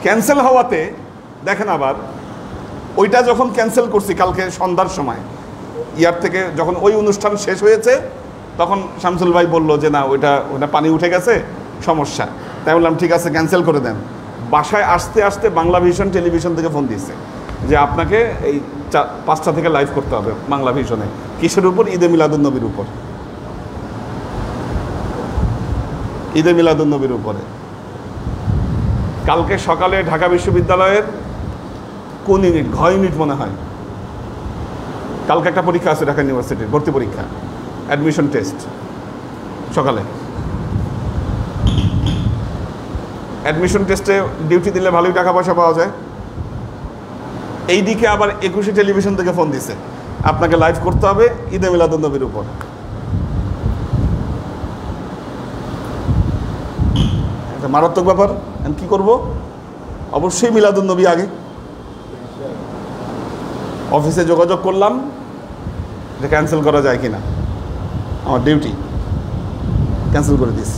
Speaker 1: ক্যান্সেল হওয়াতে দেখেন আবার ওইটা যখন ক্যান্সেল করছি কালকে সন্ধ্যার সময় ইয়ার থেকে, যখন ওই অনুষ্ঠান শেষ হয়েছে তখন শামসুল ভাই বলল যে না ওইটা পানি উঠে গেছে, সমস্যা। তাই বললাম ঠিক আছে ক্যান্সেল করে দেন। বাসায় আসতে আসতে বাংলা ভিশন টেলিভিশন থেকে ফোন দিচ্ছে যে আপনাকে এই 5টা থেকে লাইভ করতে হবে বাংলা ভিশনে। কিসের উপর? ঈদে মিলাদুন্নবীর উপর, ঈদে মিলাদুন্নবীর উপরে। কালকে সকালে ঢাকা বিশ্ববিদ্যালয়ের কোন ইউনিট, ঘ ইউনিট মনে হয়, কালকে একটা পরীক্ষা আছে ঢাকা ইউনিভার্সিটির ভর্তি পরীক্ষা, অ্যাডমিশন টেস্ট সকালে। অ্যাডমিশন টেস্টে ডিউটি দিলে ভালোই টাকা পয়সা পাওয়া যায়। এই দিকে আবার 21 টেলিভিশন থেকে ফোন দিছে আপনাকে লাইভ করতে হবে ঈদে মিলাদুন্নবীর উপর। একটা মারাত্মক ব্যাপার। কি করব? অবশ্যই মিলাদুন্নবী আগে। অফিসে যোগাযোগ করলাম যে ক্যান্সেল করা যায় কিনা, আমার ডিউটি ক্যান্সেল করে দিস,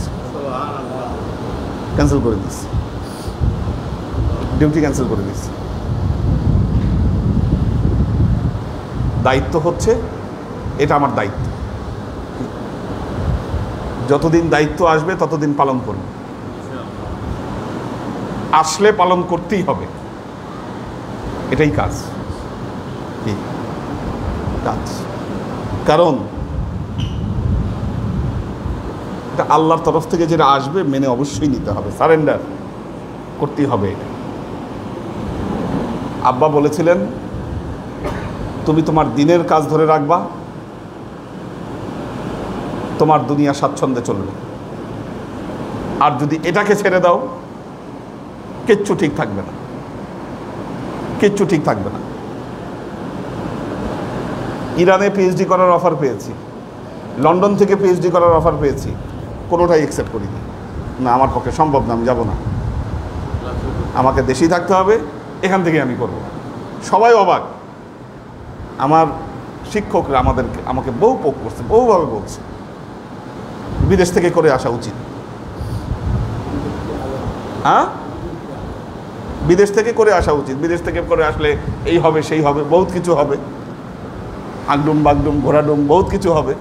Speaker 1: ক্যান্সেল করে দিস, ডিউটি ক্যান্সেল করে দিস। দায়িত্ব হচ্ছে এটা আমার দায়িত্ব, যতদিন দায়িত্ব আসবে ততদিন পালন করব, আসলে পালন করতেই হবে, এটাই কাজ, কাজ। কারণ এটা আল্লাহর তরফ থেকে যেটা আসবে মেনে অবশ্যই নিতে হবে, সারেন্ডার করতেই হবে। এটা আব্বা বলেছিলেন তুমি তোমার দিনের কাজ ধরে রাখবা, তোমার দুনিয়া স্বাচ্ছন্দ্যে চলবে। আর যদি এটাকে ছেড়ে দাও কিচ্ছু ঠিক থাকবে না, কিচ্ছু ঠিক থাকবে না। ইরানে পিএইচডি করার অফার পেয়েছি, লন্ডন থেকে পিএইচডি করার অফার পেয়েছি, কোনোটাই অ্যাকসেপ্ট করিনি। না, আমার পক্ষে সম্ভব না, আমি যাব না, আমাকে দেশেই থাকতে হবে, এখান থেকে আমি করব। সবাই অবাক, আমার শিক্ষকরা আমাকে বহু পোক করছে, বহুভাবে বলছে বিদেশ থেকে করে আসা উচিত। হ্যাঁ, বিদেশ থেকে করে আসা উচিত, বিদেশ থেকে করে আসলে এই হবে সেই হবে, বহুত কিছু হবে, আগডুম বাগডুম ঘোড়াডুম বহুত কিছু হবে।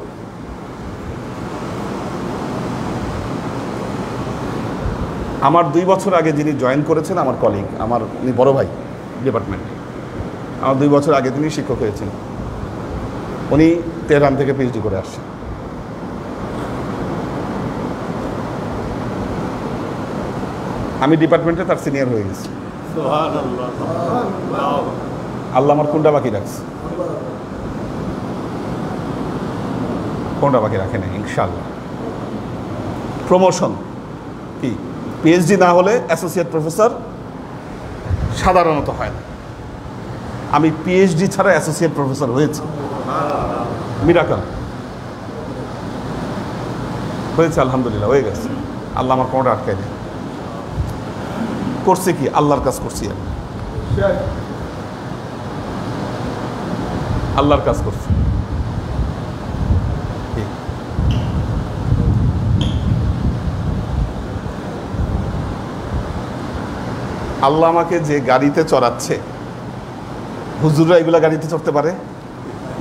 Speaker 1: আমার 2 বছর আগে যিনি জয়েন করেছেন, আমার কলিগ, আমার বড় ভাই ডিপার্টমেন্টে, আমার 2 বছর আগে তিনি শিক্ষক হয়েছেন, উনি তেহরান থেকে পিএইচডি করে আসছেন। আমি ডিপার্টমেন্টে তার সিনিয়র হয়ে গেছি। আল্লাহ আমার কোনটা বাকি রাখছে, কোনটা বাকি রাখে না, ইনশাআল্লাহ। প্রমোশন কি, পিএইচডি না হলে অ্যাসোসিয়েট প্রফেসর সাধারণত হয় না। আমি পিএইচডি ছাড়া অ্যাসোসিয়েট প্রফেসর হয়েছি, মিরাকল হয়েছে, আলহামদুলিল্লাহ হয়ে গেছে। আল্লাহ আমার কোনটা আটকায় দেয়। করছে কি, আল্লাহর কাজ করছি আমি, আল্লাহর কাজ করছি। আল্লাহ আমাকে যে গাড়িতে চড়াচ্ছে, হুজুররা এগুলা গাড়িতে চড়তে পারে?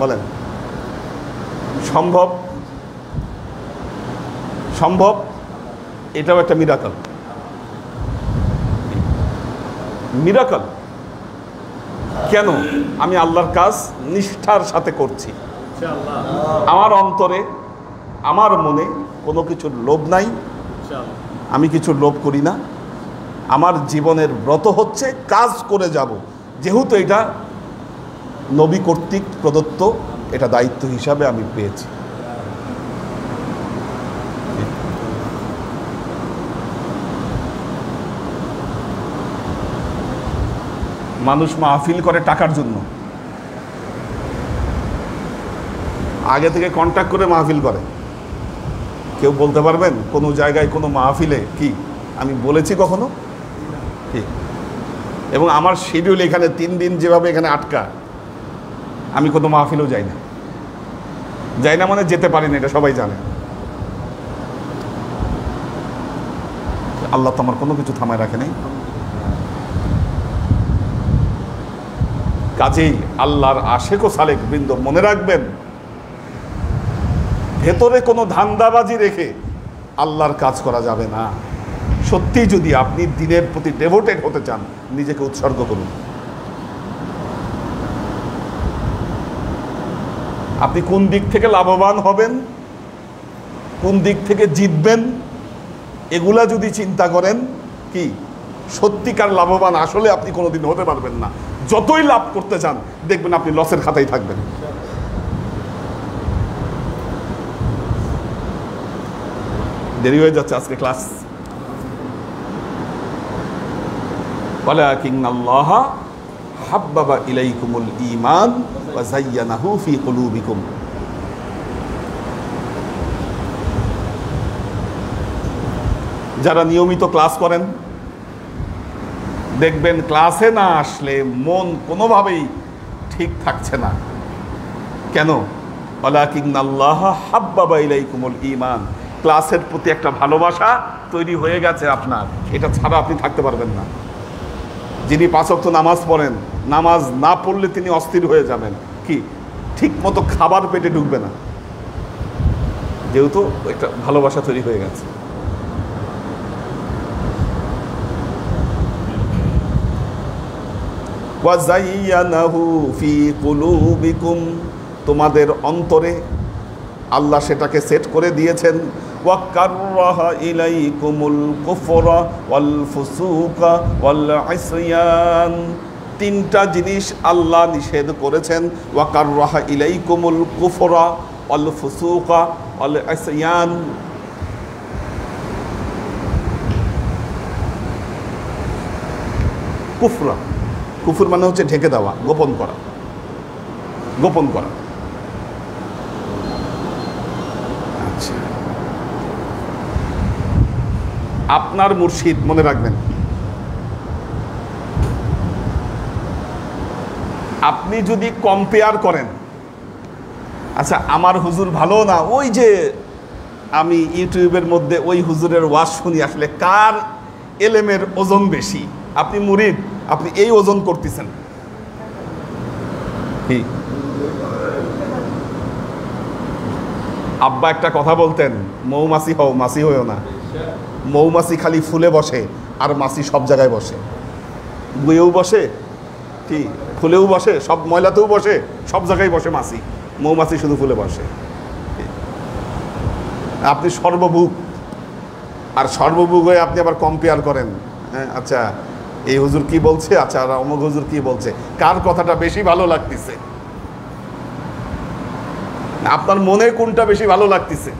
Speaker 1: বলেন সম্ভব? সম্ভব, এটাও একটা মিরাকল। মিরাকল কেন? আমি আল্লাহর কাজ নিষ্ঠার সাথে করছি, আমার অন্তরে আমার মনে কোনো কিছুর লোভ নাই, আমি কিছুর লোভ করি না। আমার জীবনের ব্রত হচ্ছে কাজ করে যাব, যেহেতু এটা নবী কর্তৃক প্রদত্ত, এটা দায়িত্ব হিসাবে আমি পেয়েছি। মানুষ মাহফিল করে টাকার জন্য, আগে থেকে কন্ট্যাক্ট করে মাহফিল করে। কেউ বলতে পারবেন কোনো জায়গায় কোনো মাহফিলে কি আমি বলেছি কখনো? ঠিক। এবং আমার শিডিউল এখানে 3 দিন যেভাবে এখানে আটকা, আমি কোনো মাহফিলেও যাই না। যাই না মানে যেতে পারি না, এটা সবাই জানে। আল্লাহ তো আমার কোনো কিছু থামায় রাখে নাই। কাজেই আল্লাহর আশেক ও সালেক বৃন্দ মনে রাখবেন, ভেতরে কোনো ধান্দাবাজি রেখে আল্লাহর কাজ করা যাবে না। সত্যি যদি আপনি দিনের প্রতি ডেভোটেড হতে চান, নিজেকে উৎসর্গ করুন। আপনি কোন দিক থেকে লাভবান হবেন, কোন দিক থেকে জিতবেন, এগুলা যদি চিন্তা করেন, কি সত্যিকার লাভবান আসলে আপনি কোনোদিন হতে পারবেন না। যতই লাভ করতে চান, দেখবেন আপনি লসের খাতায় থাকবেন। দেরি হয়ে যাচ্ছে আজকে ক্লাস। ওয়ালাকিন্নাল্লাহ হাব্বাবা ইলাইকুমুল ঈমান ওয়া যায়্যানাহু ফি কুলুবিকুম। যারা নিয়মিত ক্লাস করেন, দেখবেন ক্লাসে না আসলে মন কোনোভাবেই ঠিক থাকছে না। কেন? ওয়ালাকিন্নাল্লাহ হাব্বাবা ইলাইকুমুল ঈমান, ক্লাসের প্রতি একটা ভালোবাসা তৈরি হয়ে গেছে আপনার, এটা ছাড়া আপনি থাকতে পারবেন না। যিনি 5 ওয়াক্ত নামাজ পড়েন, নামাজ না পড়লে তিনি অস্থির হয়ে যাবেন, কি ঠিক মতো খাবার পেটে ঢুকবে না, যেহেতু একটা ভালোবাসা তৈরি হয়ে গেছে। ওয়া যায়্যানাহু ফি কুলুবিকুম, তোমাদের অন্তরে আল্লাহ সেটাকে সেট করে দিয়েছেন। ওয়া কাররাহা ইলাইকুমুল কুফরা ওয়াল ফুসুকা ওয়াল ইসয়ান, 3টা জিনিস আল্লাহ নিষেধ করেছেন। ওয়া কাররাহা ইলাইকুমুল কুফরা ওয়াল ফুসুকা ওয়াল ইসয়ান। কুফরা, কুফর মানে হচ্ছে ঢেকে দেওয়া, গোপন করা, গোপন করা। আচ্ছা, আপনার মুর্শিদ, মনে রাখবেন, আপনি যদি কম্পেয়ার করেন, আচ্ছা আমার হুজুর ভালো না, ওই যে আমি ইউটিউবের মধ্যে ওই হুজুরের ওয়াজ শুনি, আসলে কার এলেমের ওজন বেশি? আপনি মুরিদ, আপনি এই ওজন করতেছেন। কি আব্বা একটা কথা বলতেন, মৌমাছি হও, মাছি হয়েও না। মৌমাছি খালি ফুলে বসে, আর মাছি সব জায়গায় বসে, গুয়েও বসে, কি ফুলেও বসে, সব ময়লাতেও বসে, সব জায়গায় বসে মাছি। মৌমাছি শুধু ফুলে বসে। আপনি সর্বভুক, আর সর্বভুক হয়ে আপনি আবার কম্পেয়ার করেন। হ্যাঁ, আচ্ছা এই হুজুর কি বলছে, আচ্ছা আর অমুক হুজুর কি বলছে, কার কথাটা বেশি ভালো লাগতেছে? আপনার মনে কোনটা বেশি ভালো লাগতেছে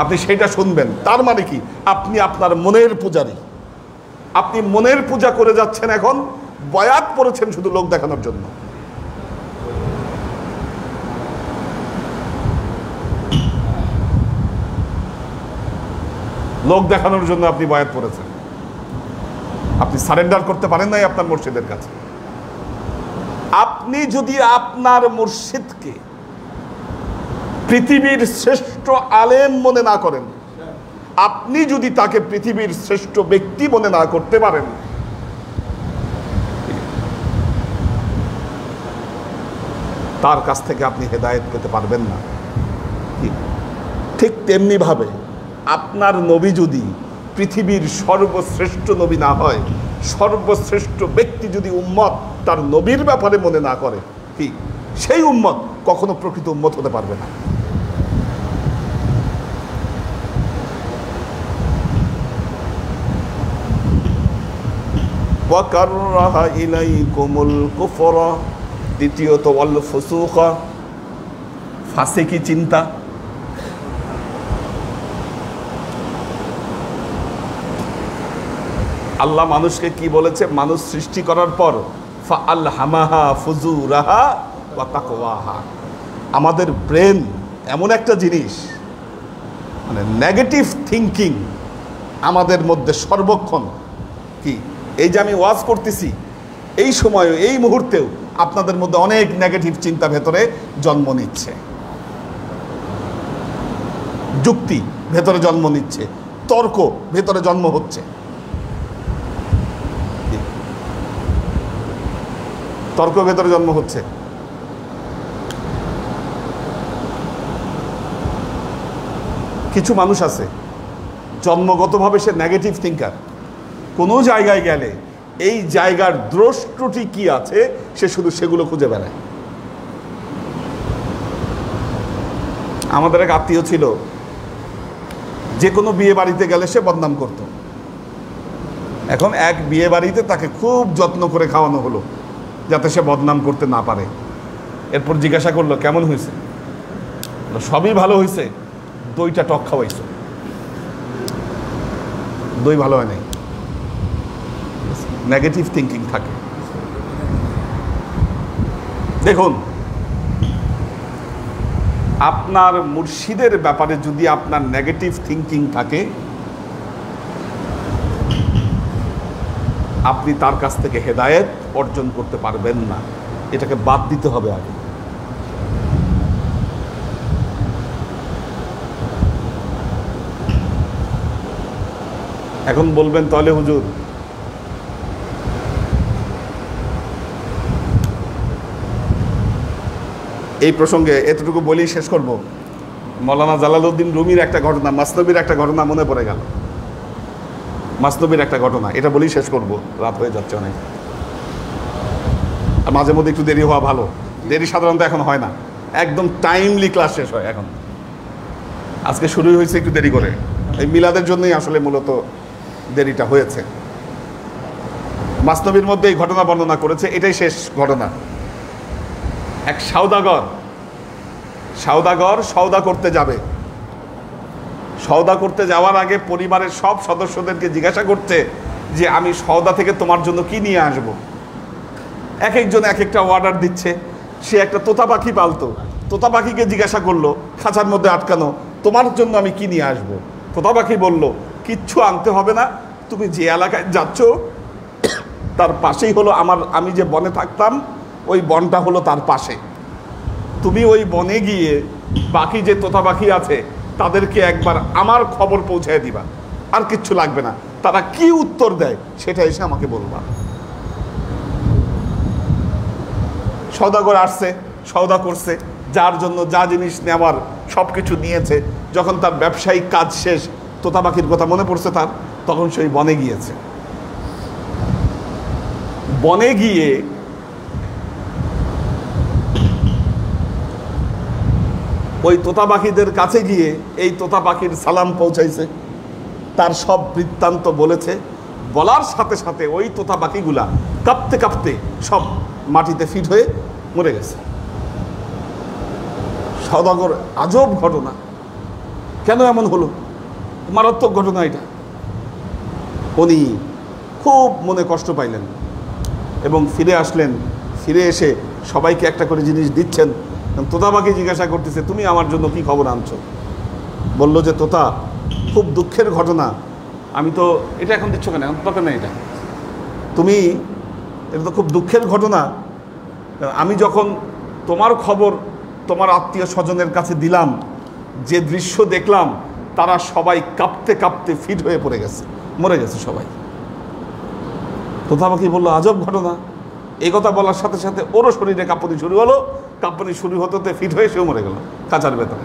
Speaker 1: আপনি সেটা শুনবেন। তার মানে কি? আপনি আপনার মনের পূজারী। আপনি মনের পূজা করে যাচ্ছেন, এখন বয়াত পড়েছেন শুধু লোক দেখানোর জন্য। লোক দেখানোর জন্য আপনি বয়াত পড়েছেন, আপনি সারেন্ডার করতে পারেন নাই আপনার মুর্শিদের কাছে। আপনি যদি আপনার মুর্শিদকে পৃথিবীর শ্রেষ্ঠ আলেম মনে না করেন, আপনি যদি তাকে পৃথিবীর শ্রেষ্ঠ ব্যক্তি মনে না করতে পারেন, তার কাছ থেকে আপনি হেদায়েত পেতে পারবেন না। ঠিক তেমনি ভাবে আপনার নবী যদি পৃথিবীর সর্বশ্রেষ্ঠ নবী না হয়, সর্বশ্রেষ্ঠ ব্যক্তি যদি উম্মত তার নবীর ব্যাপারে মনে না করে, কি সেই উম্মত কখনো প্রকৃত উম্মত হতে পারবে না। ওয়া কাররাহা ইলাইকুমুল কুফরা, দ্বিতীয়ত ওয়াল ফুসুকা, ফাসিকি চিন্তা। আল্লাহ মানুষকে কি বলেছে? মানুষ সৃষ্টি করার পর ফাআলহামাহা ফুজুরাহা ওয়া তাকওয়াহা। আমাদের ব্রেন এমন একটা জিনিস, মানে নেগেটিভ থিঙ্কিং আমাদের মধ্যে সর্বক্ষণ কি, এই যে আমি ওয়াজ করতেছি এই সময়ে এই মুহূর্তেও আপনাদের মধ্যে অনেক নেগেটিভ চিন্তা ভেতরে জন্ম নিচ্ছে, যুক্তি ভেতরে জন্ম নিচ্ছে, তর্ক ভেতরে জন্ম হচ্ছে। তর্ক ভেতরে জন্ম হচ্ছে। কিছু মানুষ আছে জন্মগতভাবে সে নেগেটিভ থিঙ্কার, কোনো জায়গায় গেলে এই জায়গার দোষ ত্রুটি কি আছে সে শুধু সেগুলো খুঁজে বেড়ায়। আমাদের এক আত্মীয় ছিল, যে কোনো বিয়ে বাড়িতে গেলে সে বদনাম করত। এখন এক বিয়ে বাড়িতে তাকে খুব যত্ন করে খাওয়ানো হলো যাতে সে বদনাম করতে না পারে। এরপর জিজ্ঞাসা করলো কেমন হয়েছে, সবই ভালো হয়েছে, দইটা টক খাওয়াইছে, দই ভালো হয় নাই। নেগেটিভ থিঙ্কিং থাকে। দেখুন, আপনার মুর্শিদের ব্যাপারে যদি আপনার নেগেটিভ থিঙ্কিং থাকে, আপনি তার কাছ থেকে হেদায়েত অর্জন করতে পারবেন না। এটাকে বাদ দিতে হবে আগে। এখন বলবেন তাহলে হুজুর এই প্রসঙ্গে এতটুকু বলেই শেষ করব। মৌলানা জালালউদ্দিন রুমির একটা ঘটনা, মাসনবীর একটা ঘটনা মনে পড়ে গেল। মাসনবীর একটা ঘটনা, এটা বলেই শেষ করব, রাত হয়ে যাচ্ছে অনেক। আর মাঝে মধ্যে একটু দেরি হওয়া ভালো, দেরি সাধারণত এখন হয় না, একদম টাইমলি ক্লাস শেষ হয়। এখন আজকে শুরু হয়েছে একটু দেরি করে, এই মিলাদের জন্যই আসলে মূলত দেরিটা হয়েছে। মাসনবীর মধ্যে এই ঘটনা বর্ণনা করেছে, এটাই শেষ ঘটনা। এক সওদাগর সওদা করতে যাবে। সওদা করতে যাওয়ার আগে পরিবারের সব সদস্যদেরকে জিজ্ঞাসা করছে যে আমি সওদা থেকে তোমার জন্য কি নিয়ে আসব। এক একজন এক একটা অর্ডার দিচ্ছে। সে একটা তোতা পাখি পালতো, তোতা পাখিকে জিজ্ঞাসা করলো খাঁচার মধ্যে আটকানো, তোমার জন্য আমি কি নিয়ে আসব। তোতা পাখি বলল কিচ্ছু আনতে হবে না, তুমি যে এলাকায় যাচ্ছ তার পাশেই হলো আমি যে বনে থাকতাম ওই বনটা হলো তার পাশে। তুমি ওই বনে গিয়ে বাকি যে তোতা পাখি আছে তাদেরকে একবার আমার খবর পৌঁছায় দিবা, আর কিচ্ছু লাগবে না। তারা কি উত্তর দেয় সেটা এসে আমাকে বলবা। সওদাগর আসছে, সওদা করছে, যার জন্য যা জিনিস নেওয়ার সব কিছু নিয়েছে। যখন তার ব্যবসায়িক কাজ শেষ, তোতা পাখির কথা মনে পড়ছে তার, তখন সেই বনে গিয়েছে। বনে গিয়ে ওই তোতা পাখিদের কাছে গিয়ে এই তোতা পাখির সালাম পৌঁছাইছে, তার সব বৃত্তান্ত বলেছে। বলার সাথে সাথে ওই তোতা পাখিগুলা কাঁপতে কাঁপতে সব মাটিতে ফিট হয়ে মরে গেছে। সওদাগর আজব ঘটনা, কেন এমন হলো, মারাত্মক ঘটনা এটা। উনি খুব মনে কষ্ট পাইলেন এবং ফিরে আসলেন। ফিরে এসে সবাইকে একটা করে জিনিস দিচ্ছেন। তোতা পাখি জিজ্ঞাসা করতেছে তুমি আমার জন্য কি খবর আনছো। বলল যে তোতা, খুব দুঃখের ঘটনা, আমি তো এটা এখন দিচ্ছ কেন, এখন দরকার নেই এটা, তুমি এটা তো খুব দুঃখের ঘটনা। আমি যখন তোমার খবর তোমার আত্মীয় স্বজনের কাছে দিলাম, যে দৃশ্য দেখলাম তারা সবাই কাঁপতে কাঁপতে ফিট হয়ে পড়ে গেছে, মরে গেছে সবাই। তোতা পাখি বললো আজব ঘটনা। এই কথা বলার সাথে সাথে ওরও শরীরে কাঁপুনি শুরু হলো। কাঁপুনি শুরু হতে ফিট হয়ে সেও মরে গেল খাঁচার ভেতরে।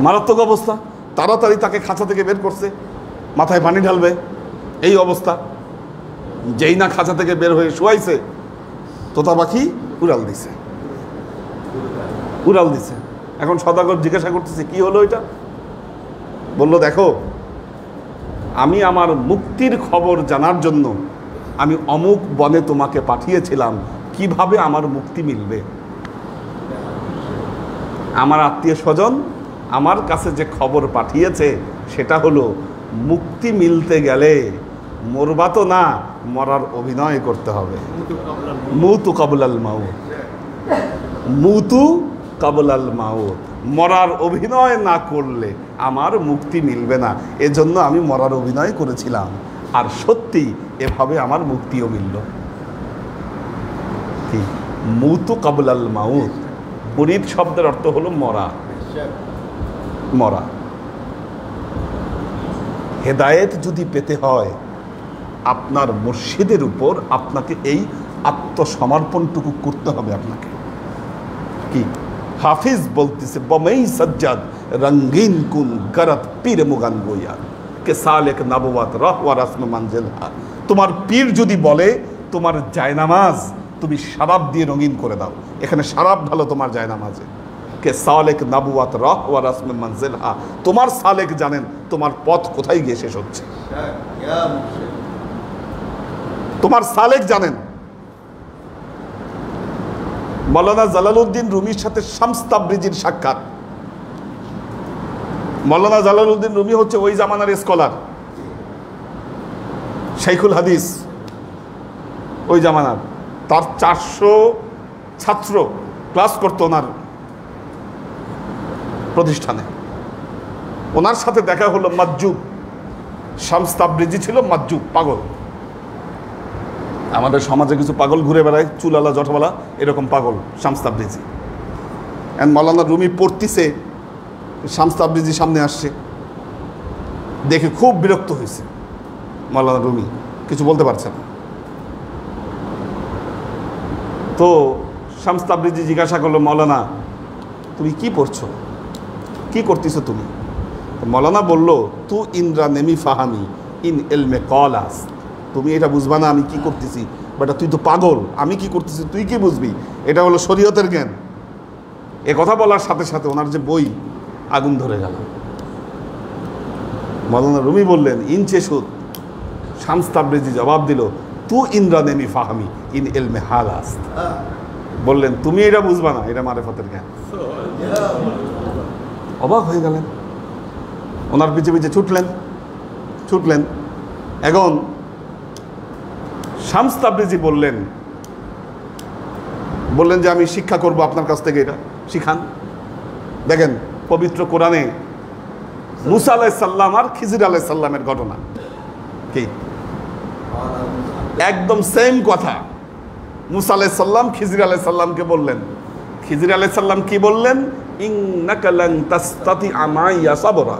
Speaker 1: মারাত্মক অবস্থা। তাড়াতাড়ি তাকে খাঁচা থেকে বের করছে, মাথায় পানি ঢালবে এই অবস্থা। যেই না খাঁচা থেকে বের হয়ে শোয়াইছে, তোতা পাখি উড়াল দিছে। এখন সওদাগর জিজ্ঞাসা করতেছে কি হলো এটা। বলল দেখো, আমি আমার মুক্তির খবর জানার জন্য আমি অমুক বনে তোমাকে পাঠিয়েছিলাম, কিভাবে আমার মুক্তি মিলবে। আমার আত্মীয় স্বজন আমার কাছে যে খবর পাঠিয়েছে সেটা হলো মুক্তি মিলতে গেলে মরবা তো না, মরার অভিনয় করতে হবে। মুতু কাবলাল মাউত, মুতু কাবলাল মাউত, মরার অভিনয় না করলে আমার মুক্তি মিলবে না, এজন্য আমি মরার অভিনয় করেছিলাম, আর সত্যি এভাবে আমার মুক্তিও মিলল। কি মুতু কাবলাল মাউত, মুরিদ শব্দের অর্থ হলো মরা। মরা। হেদায়েত যদি পেতে হয় আপনার মুর্শিদের উপর আপনাকে এই আত্মসমর্পণটুকু করতে হবে। আপনাকে কি হাফিজ বলতেছে, বমেই সজ্জাদ রঙ্গিন কুন গরত পীর মুগান গোয়া কে সালেক নবুয়াত রাহ ওয়া রাসম মঞ্জিল। তোমার পীর যদি বলে তোমার জায়নামাজ তুমি শরাব দিয়ে রঙিন করে দাও, এখানে শরাব ঢালো তোমার জায়নামাজে, কে সালেক নবুয়াত রাহ ওয়া রাসম মঞ্জিল। তোমার সালেক জানেন তোমার পথ কোথায় গিয়ে শেষ হচ্ছে, তোমার সালেক জানেন। মৌলানা জালালউদ্দিন রুমির সাথে শামস তাবরিজির সাক্ষাৎ। মৌলানা জালালউদ্দিন রুমি হচ্ছে ওই জামানার স্কলার, শাইখুল হাদিস ওই জামানার। তার 400 ছাত্র ক্লাস করতো ওনার প্রতিষ্ঠানে। ওনার সাথে দেখা হলো মাজজুব। শামস তাবরিজি ছিল মাজজুব, পাগল। আমাদের সমাজে কিছু পাগল ঘুরে বেড়ায়, চুলালা জটওয়ালা, এরকম পাগল শামস তাবরিজি। এন্ড মৌলানা রুমি পড়তিছে, শামস তাবরিজি সামনে আসছে, দেখে খুব বিরক্ত হয়েছে মৌলানা রুমি, কিছু বলতে পারছে না। তো শামস তাবরিজি জিজ্ঞাসা করলো, মৌলানা তুমি কি পড়ছো, কি করতেছো তুমি? মৌলানা বলল, তু ইন্দ্রা নেমি ফাহামি ইন এলমে কলাস। তুমি এটা বুঝবা না আমি কি করতেছি, বাট তুই তো পাগল, আমি কি করতেছি তুই কি বুঝবি, এটা হলো শরীয়তের জ্ঞান। এ কথা বলার সাথে সাথে ওনার যে বই আগুন ধরে গেল। মৌলানা রুমি বললেন, ইনচে সুদ। শামস তাবরিজি জবাব দিল, তু ইন্দ্রা নেমি ফাহামি ইন এলমে হালাস। বললেন তুমি এটা বুঝবা না, এটা মারেফতের জ্ঞান। অবাক হয়ে গেলেন, ওনার পিছে পিছে ছুটলেন। এখন শামস তাবরিজি বললেন যে আমি শিক্ষা করব আপনার কাছ থেকে, এটা শিখান। দেখেন পবিত্র কোরআনে মুসা আলাইহিস সালাম আর খিজির আলাইহিস সালামের ঘটনা কি একদম সেম কথা। মুসা আলাইহিস সালাম খিজির আলাইহিস সালামকে বললেন, খিজির আলাইহিস সালাম কি বললেন? ইন্নাকা লান তাসতাতিআ মাইয়া সাবরা,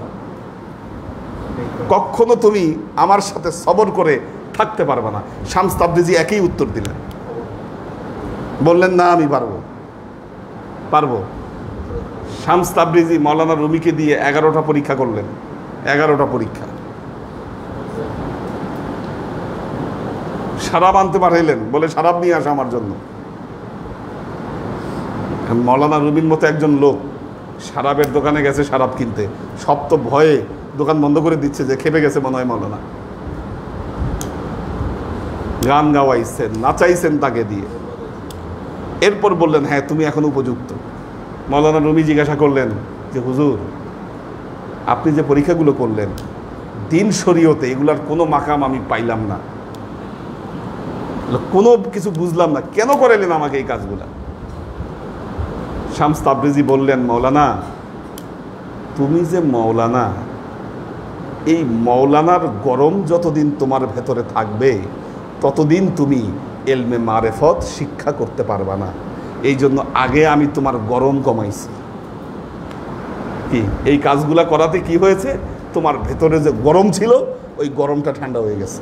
Speaker 1: কখনো তুমি আমার সাথে সবর করে থাকতে পারবে না। শামস তাবরিজি একই উত্তর দিলেন, বললেন না আমি পারবো। শামস তাবরিজি মৌলানা রুমিকে দিয়ে 11টা পরীক্ষা করলেন, 11টা পরীক্ষা। শরাব আনতে পাঠাইলেন, বলে শরাব নিয়ে আসা আমার জন্য। মৌলানা রুমির মতো একজন লোক শরাবের দোকানে গেছে শরাব কিনতে, সব তো ভয়ে দোকান বন্ধ করে দিচ্ছে, যে খেপে গেছে মনে হয় মৌলানা। গান গাওয়াইছেন, নাচাইছেন তাকে দিয়ে। এরপর বললেন, হ্যাঁ তুমি এখন উপযুক্ত। মৌলানা রুমি জিজ্ঞাসা করলেন যে হুজুর আপনি যে পরীক্ষাগুলো করলেন দিন শরীয়তে, এগুলার কোনো মাকাম আমি পাইলাম না, কোনো কিছু বুঝলাম না, কেন করাইলেন আমাকে এই কাজগুলা? শামস তাবরিজি বললেন, মৌলানা তুমি যে মৌলানা, এই মৌলানার গরম যতদিন তোমার ভেতরে থাকবে ততদিন তুমি এলমে মারেফত শিক্ষা করতে পারবা না। এই জন্য আগে আমি তোমার গরম কমাইছি। কি এই কাজগুলা করাতে কি হয়েছে? তোমার ভেতরে যে গরম ছিল ওই গরমটা ঠান্ডা হয়ে গেছে,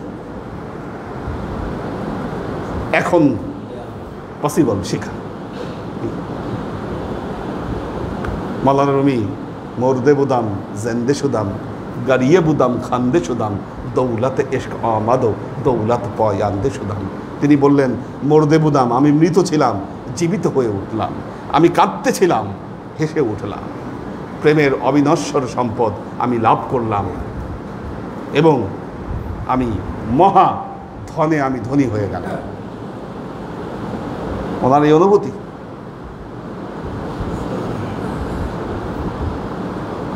Speaker 1: এখন পসিবল শিখা। মৌলানা রুমি মর্দে বুদাম জেন্দে সুদাম গাড়িয়ে বুদাম খান্দে সুদাম দৌলাতে এশক আমাদো দৌলাত পয়ান্দে সুদাম। তিনি বললেন, মর্দে বুদাম আমি মৃত ছিলাম, জীবিত হয়ে উঠলাম, আমি কাঁদতেছিলাম, হেসে উঠলাম, প্রেমের অবিনশ্বর সম্পদ আমি লাভ করলাম এবং আমি মহা ধনে আমি ধনী হয়ে গেলাম। ওনার এই অনুভূতি।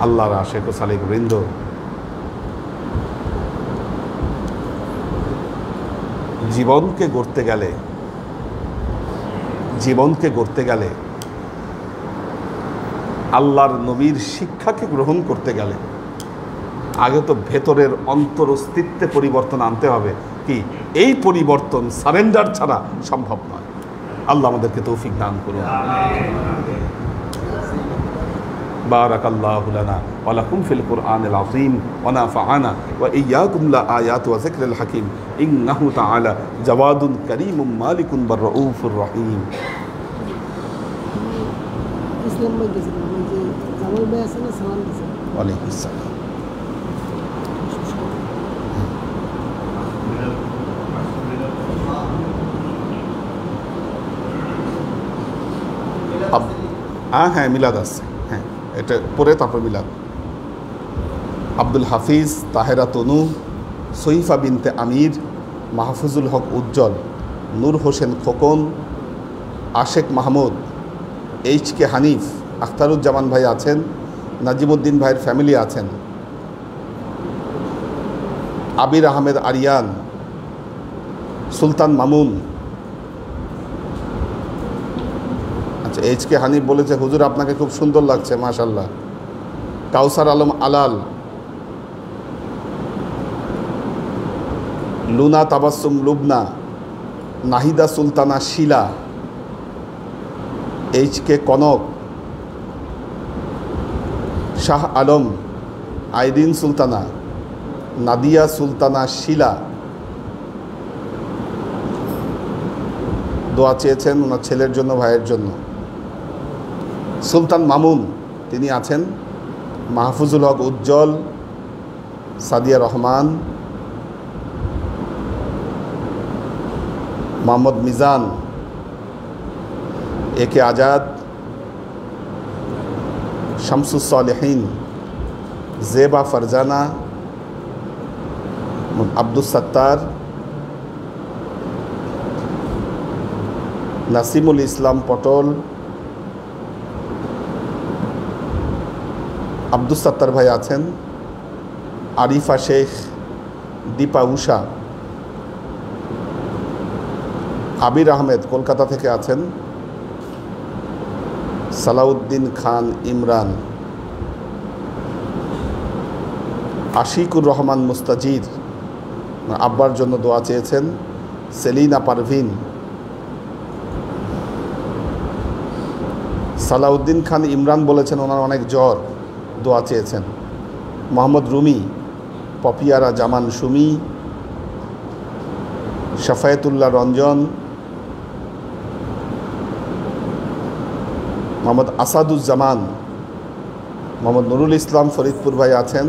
Speaker 1: আল্লাহর আশেক ও সালেক বৃন্দ, জীবনকে গড়তে গেলে আল্লাহর নবীর শিক্ষাকে গ্রহণ করতে গেলে আগে তো ভেতরের অন্তর অস্তিত্বে পরিবর্তন আনতে হবে। কি এই পরিবর্তন সারেন্ডার ছাড়া সম্ভব নয়। আল্লাহ আমাদেরকে তৌফিক দান করুন। বারাকাল্লাহু লানা ওয়া লাকুম ফিল কুরআনিল আযীম ওয়া নাফা'ানা ওয়া ইয়্যাকুম লা আয়াতি ওয়া যিকরিল হাকীম ইন্নাহু তাআলা জাওয়াদুন কারীমুম মালিকুন বার রাউফুর রহিম।
Speaker 2: ইসলাম ভাই গেছিলাম, ওই যে জামাল ভাই আছে না, সালাম দিয়েছে।
Speaker 1: ওয়ালাইকুম আসসালাম। হ্যাঁ মিলাদ আছে, হ্যাঁ এটা পরে তারপর মিলাদ। আব্দুল হাফিজ, তাহেরা তনু, সইফা বিনতে আমির, মাহফুজুল হক উজ্জ্বল, নূর হোসেন খোকন, আশেক মাহমুদ, এইচ.কে হানিফ, আখতারুজ্জামান ভাই আছেন, নাজিমুদ্দিন ভাইয়ের ফ্যামিলি আছেন, আবির আহমেদ আরিয়ান, সুলতান মামুন। আচ্ছা, এইচ.কে হানিফ বলেছে হুজুর আপনাকে খুব সুন্দর লাগছে, মাশাল্লাহ। কাউসার আলম আলাল, লুনা তাবাসসুম লুবনা, নাহিদা সুলতানা শিলা, এইচ.কে কনক, শাহ আলম, আইরিন সুলতানা, নাদিয়া সুলতানা শিলা দোয়া চেয়েছেন ওনার ছেলের জন্য, ভাইয়ের জন্য। সুলতান মামুন তিনি আছেন, মাহফুজুল হক উজ্জ্বল, সাদিয়া রহমান, মোহাম্মদ মিজান, একে আজাদ, শামসুস সালেহীন, জেবা ফারজানা, আব্দুস সাত্তার, নাসিমুল ইসলাম পটল, আব্দুস সাত্তার ভাই আছেন, আরিফা শেখ, দীপা উষা, আবির আহমেদ কলকাতা থেকে আছেন, সালাউদ্দিন খান ইমরান, আশিকুর রহমান মুস্তাজির আব্বার জন্য দোয়া চেয়েছেন, সেলিনা পারভিন, সালাউদ্দিন খান ইমরান বলেছেন ওনার অনেক জ্বর, দোয়া চেয়েছেন। মোহাম্মদ রুমি, পপিয়ারা জামান সুমি, শাফায়েতুল্লাহ রঞ্জন, মোহাম্মদ আসাদুজ্জামান, মোহাম্মদ নুরুল ইসলাম ফরিদপুর ভাই আছেন,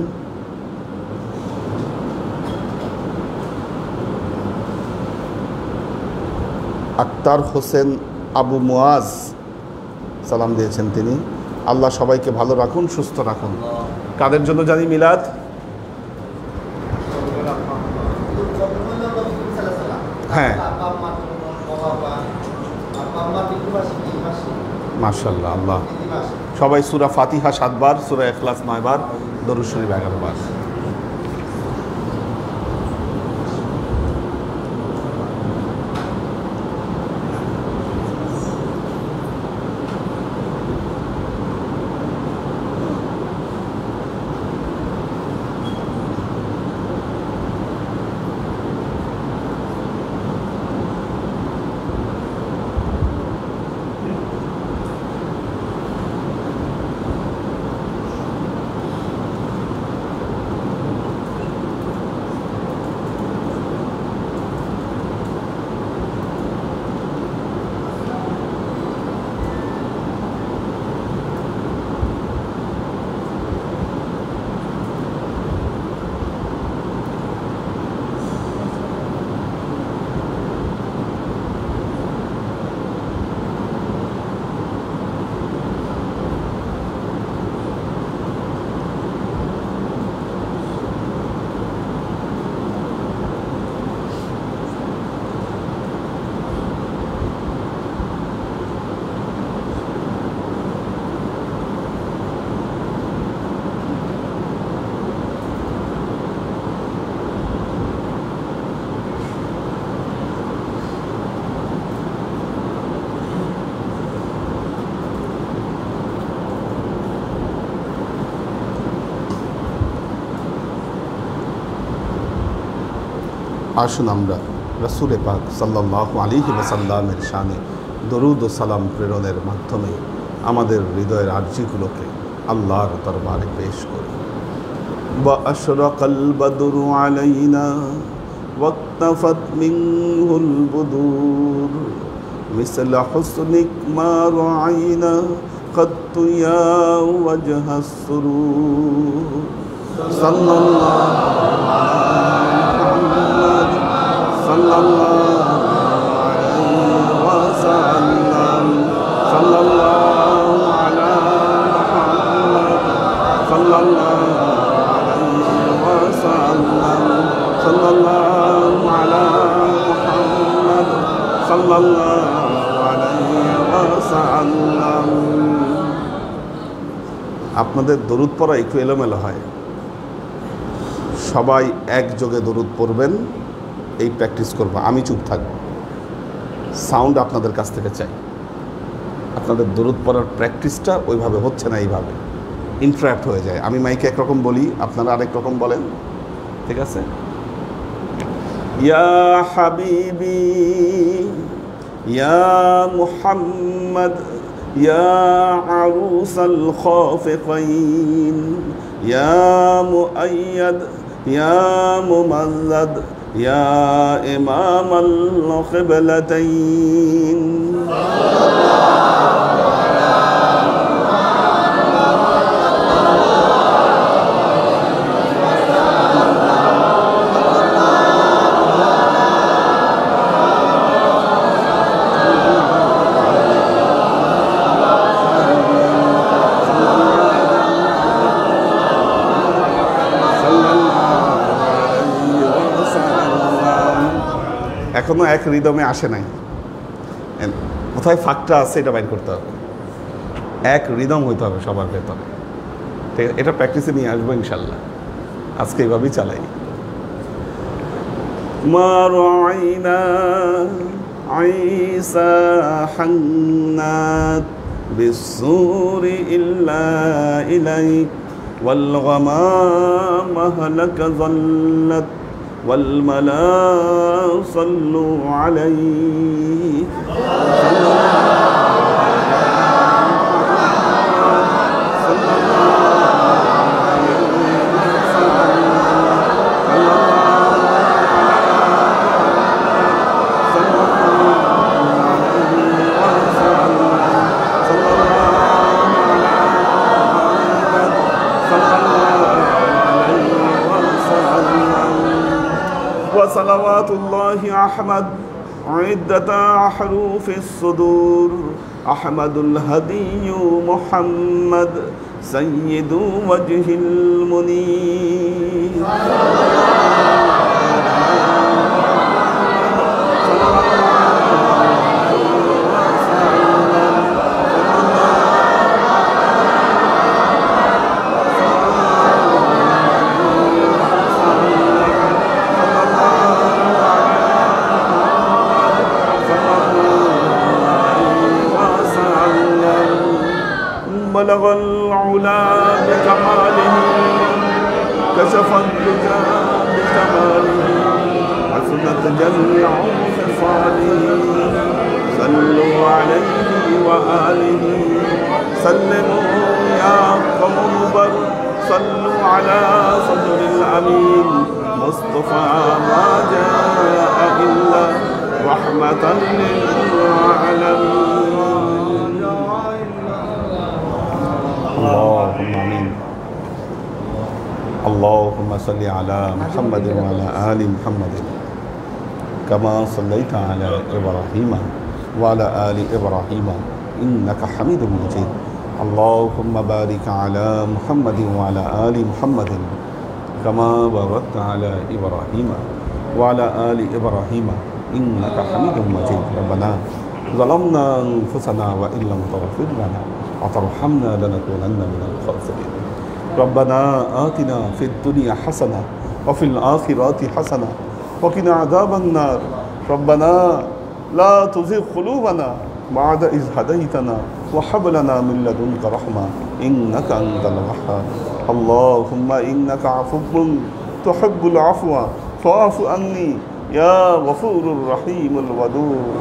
Speaker 1: আক্তার হোসেন আবু মুয়াজ সালাম দিয়েছেন তিনি। আল্লাহ সবাইকে ভালো রাখুন, সুস্থ রাখুন। কাদের জন্য জানি মিলাদ? হ্যাঁ মাশাআল্লাহ, আল্লাহ সবাই সূরা ফাতিহা 7 বার, সূরা ইখলাস 9 বার, দরুদ শরীফ 11 বার। আসুন আমরা রাসূল পাক সাল্লাল্লাহু আলাইহি ওয়াসাল্লামের শানে দরুদ ও সালাম প্রেরণের মাধ্যমে আমাদের হৃদয়ের আরজিগুলোকে আল্লাহর দরবারে পেশ করি। বা আশরাকাল বদরু আলাইনা ওয়াক্তাফাত মিনহুল বুদুর মিসলা হুসনিক মা রাআইনা কাত্তু ইয়া ওয়াজহাস সুরুর সাল্লাল্লাহু সাল্লাল্লাহু আলাইহি ওয়াসাল্লাম সাল্লাল্লাহু আলা মুহাম্মদ সাল্লাল্লাহু আলাইহি ওয়াসাল্লাম সাল্লাল্লাহু আলা মুহাম্মদ সাল্লাল্লাহু আলাইহি ওয়াসাল্লাম। আপনাদের দরুদ পড়া একটু এলোমেলো হয়, সবাই একযোগে দরুদ পড়বেন, এই প্র্যাকটিস করব। আমি চুপ থাকব, সাউন্ড আপনাদের কাছ থেকে চাই। আপনাদের দরুদ পড়ার প্র্যাকটিসটা ওইভাবে হচ্ছে না, এইভাবে ইন্টারাপ্ট হয়ে যায়। আমি মাইকে একরকম বলি, আপনারা আরেক রকম বলেন, ঠিক আছে? ইয়া হাবিবি ইয়া মুহাম্মদ ইয়া আরুসাল খাফিকাইন ইয়া মুআইয়াদ ইয়া মুমাজ্জাদ ইয়া ইমামাল কিবলাতাইন এখনো এক রিদমে আসে নাই, কোথায় ফাঁকটা আছে এটা বাইর করতে হবে। এক রিদম হইতে হবে সবার ভেতরে, ঠিক আছে? এটা প্র্যাকটিসে নিয়ে আসবো ইনশাল্লাহ। আজকে এইভাবেই চালাই। মা রাআইনা ঈসা হান্নাত বিসসুরি ইল্লা ইলাইক ওয়াল গামামা হালাকা যাল্লাত والملائكة صلوا عليه وصلوات الله أحمد عدة حروف الصدور أحمد الهدي محمد سيد وجه المنير بلغ العلا بكماله كشف الدجى بكماله حسنت جميع خصاله صلوا عليه وآله سلموا يا قوم بر صلوا على صدر الأمين مصطفى ما جاء إلا رحمة للعالمين اللهم آمين اللهم صل على محمد وعلى آل محمد كما صليت على إبراهيم وعلى آل إبراهيم إنك حميد مجيد اللهم بارك على محمد وعلى آل محمد كما باركت على إبراهيم وعلى آل إبراهيم إنك حميد مجيد ربنا ظلمنا أنفسنا وإن لم تغفر لنا وترحمنا لنكونن من الخاسرين ربنا آتنا في الدنيا حسنة وفي الآخرة حسنة وقنا عذاب النار ربنا لا تزغ قلوبنا بعد إذ هديتنا وهب لنا من لدنك رحمة إنك أنت الوهاب اللهم إنك عفو تحب العفو فاعف عني يا غفور الرحيم الودود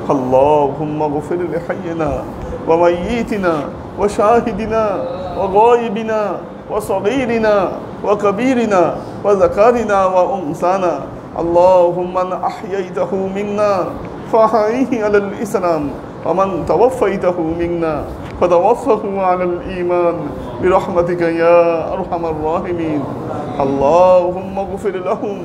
Speaker 1: اللهم اغفر لحينا وميتنا وشاهدنا وغائبنا وصغيرنا وكبيرنا وذكرنا وأنثانا اللهم من أحييته منا فأحيه على الإسلام ومن توفيته منا فتوفه على الإيمان برحمتك يا أرحم الراحمين اللهم اغفر لهم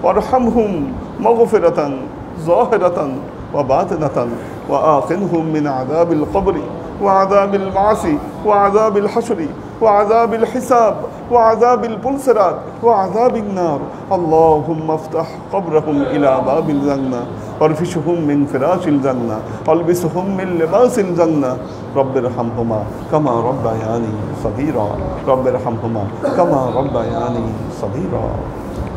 Speaker 1: وارحمهم مغفرة ظاهرة وباطنة وآخذهم من عذاب القبر وعذاب البعث وعذاب الحشر وعذاب الحساب وعذاب البلسرات وعذاب النار اللهم افتح قبرهم إلى باب الجنة وارفشهم من فراش الجنة والبسهم من لباس الجنة رب ارحمهما كما ربياني صغيرا رب ارحمهما كما ربياني صغيرا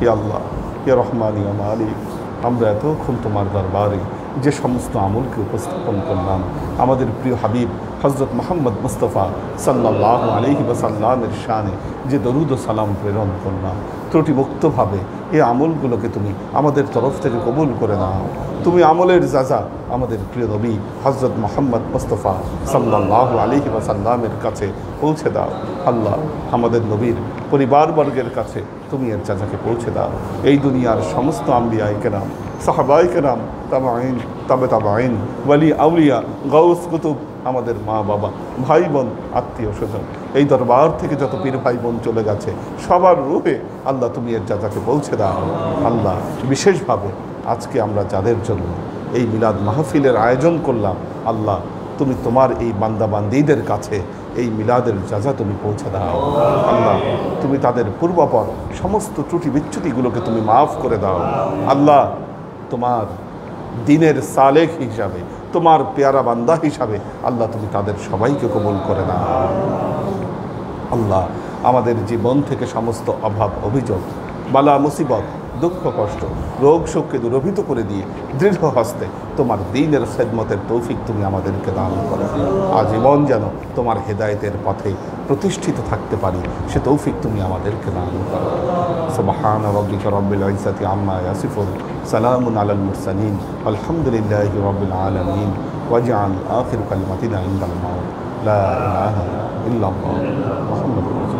Speaker 1: يا الله يا رحمن يا مالك আমরা এতক্ষণ তোমার দরবারে যে সমস্ত আমলকে উপস্থাপন করলাম আমাদের প্রিয় হাবিব হযরত মুহাম্মদ মুস্তাফা সাল্লাল্লাহু আলাইহি ওয়াসাল্লামের শানে যে দরুদ ও সালাম প্রেরণ করলাম ত্রুটিমুক্তভাবে এই আমলগুলোকে তুমি আমাদের তরফ থেকে কবুল করে নাও তুমি আমলের যাজা আমাদের প্রিয় নবী হযরত মুহাম্মদ মুস্তাফা সাল্লাল্লাহু আলাইহি ওয়াসাল্লামের কাছে পৌঁছে দাও আল্লাহ আমাদের নবীর পরিবারবর্গের কাছে তুমি এর যাজাকে পৌঁছে দাও এই দুনিয়ার সমস্ত আম্বিয়ায়ে কেরাম সাহাবায়ে কেরাম তাবাঈন তাবাঈন ওয়ালি আউলিয়া গাউস কুতুব আমাদের মা বাবা ভাই বোন আত্মীয় স্বজন এই দরবার থেকে যত পীর ভাই বোন চলে গেছে সবার রূহে আল্লাহ তুমি এর যাজাকে পৌঁছে দাও আল্লাহ বিশেষভাবে আজকে আমরা যাদের জন্য এই মিলাদ মাহফিলের আয়োজন করলাম আল্লাহ তুমি তোমার এই বান্দা বান্দীদের কাছে এই মিলাদের যাজা তুমি পৌঁছে দাও আল্লাহ তুমি তাদের পূর্বাপর সমস্ত ত্রুটি বিচ্যুতিগুলোকে তুমি মাফ করে দাও আল্লাহ তোমার দিনের সালেক হিসাবে তোমার পেয়ারা বান্দা হিসাবে আল্লাহ তুমি তাদের সবাইকে কবুল করে নাও আল্লাহ আমাদের জীবন থেকে সমস্ত অভাব অভিযোগ বালা মুসিবত দুঃখ কষ্ট রোগ শোককে দূরভূত করে দিয়ে দৃঢ় হস্তে তোমার দ্বীনের খেদমতের তৌফিক তুমি আমাদেরকে দান করো আজীবন যেন তোমার হেদায়েতের পথে প্রতিষ্ঠিত থাকতে পারি সে তৌফিক তুমি আমাদেরকে দান করো সুবহান রাব্বিকা রাব্বিল ইজ্জাতি আম্মা ইয়াসিফুন সালামুন আলাল মুরসালিন আলহামদুলিল্লাহি রাব্বিল আলামিন ওয়াজআল আখির কালিমাতিনা ইনদাল মাউত লা ইলাহা ইল্লাল্লাহ মুহাম্মাদুর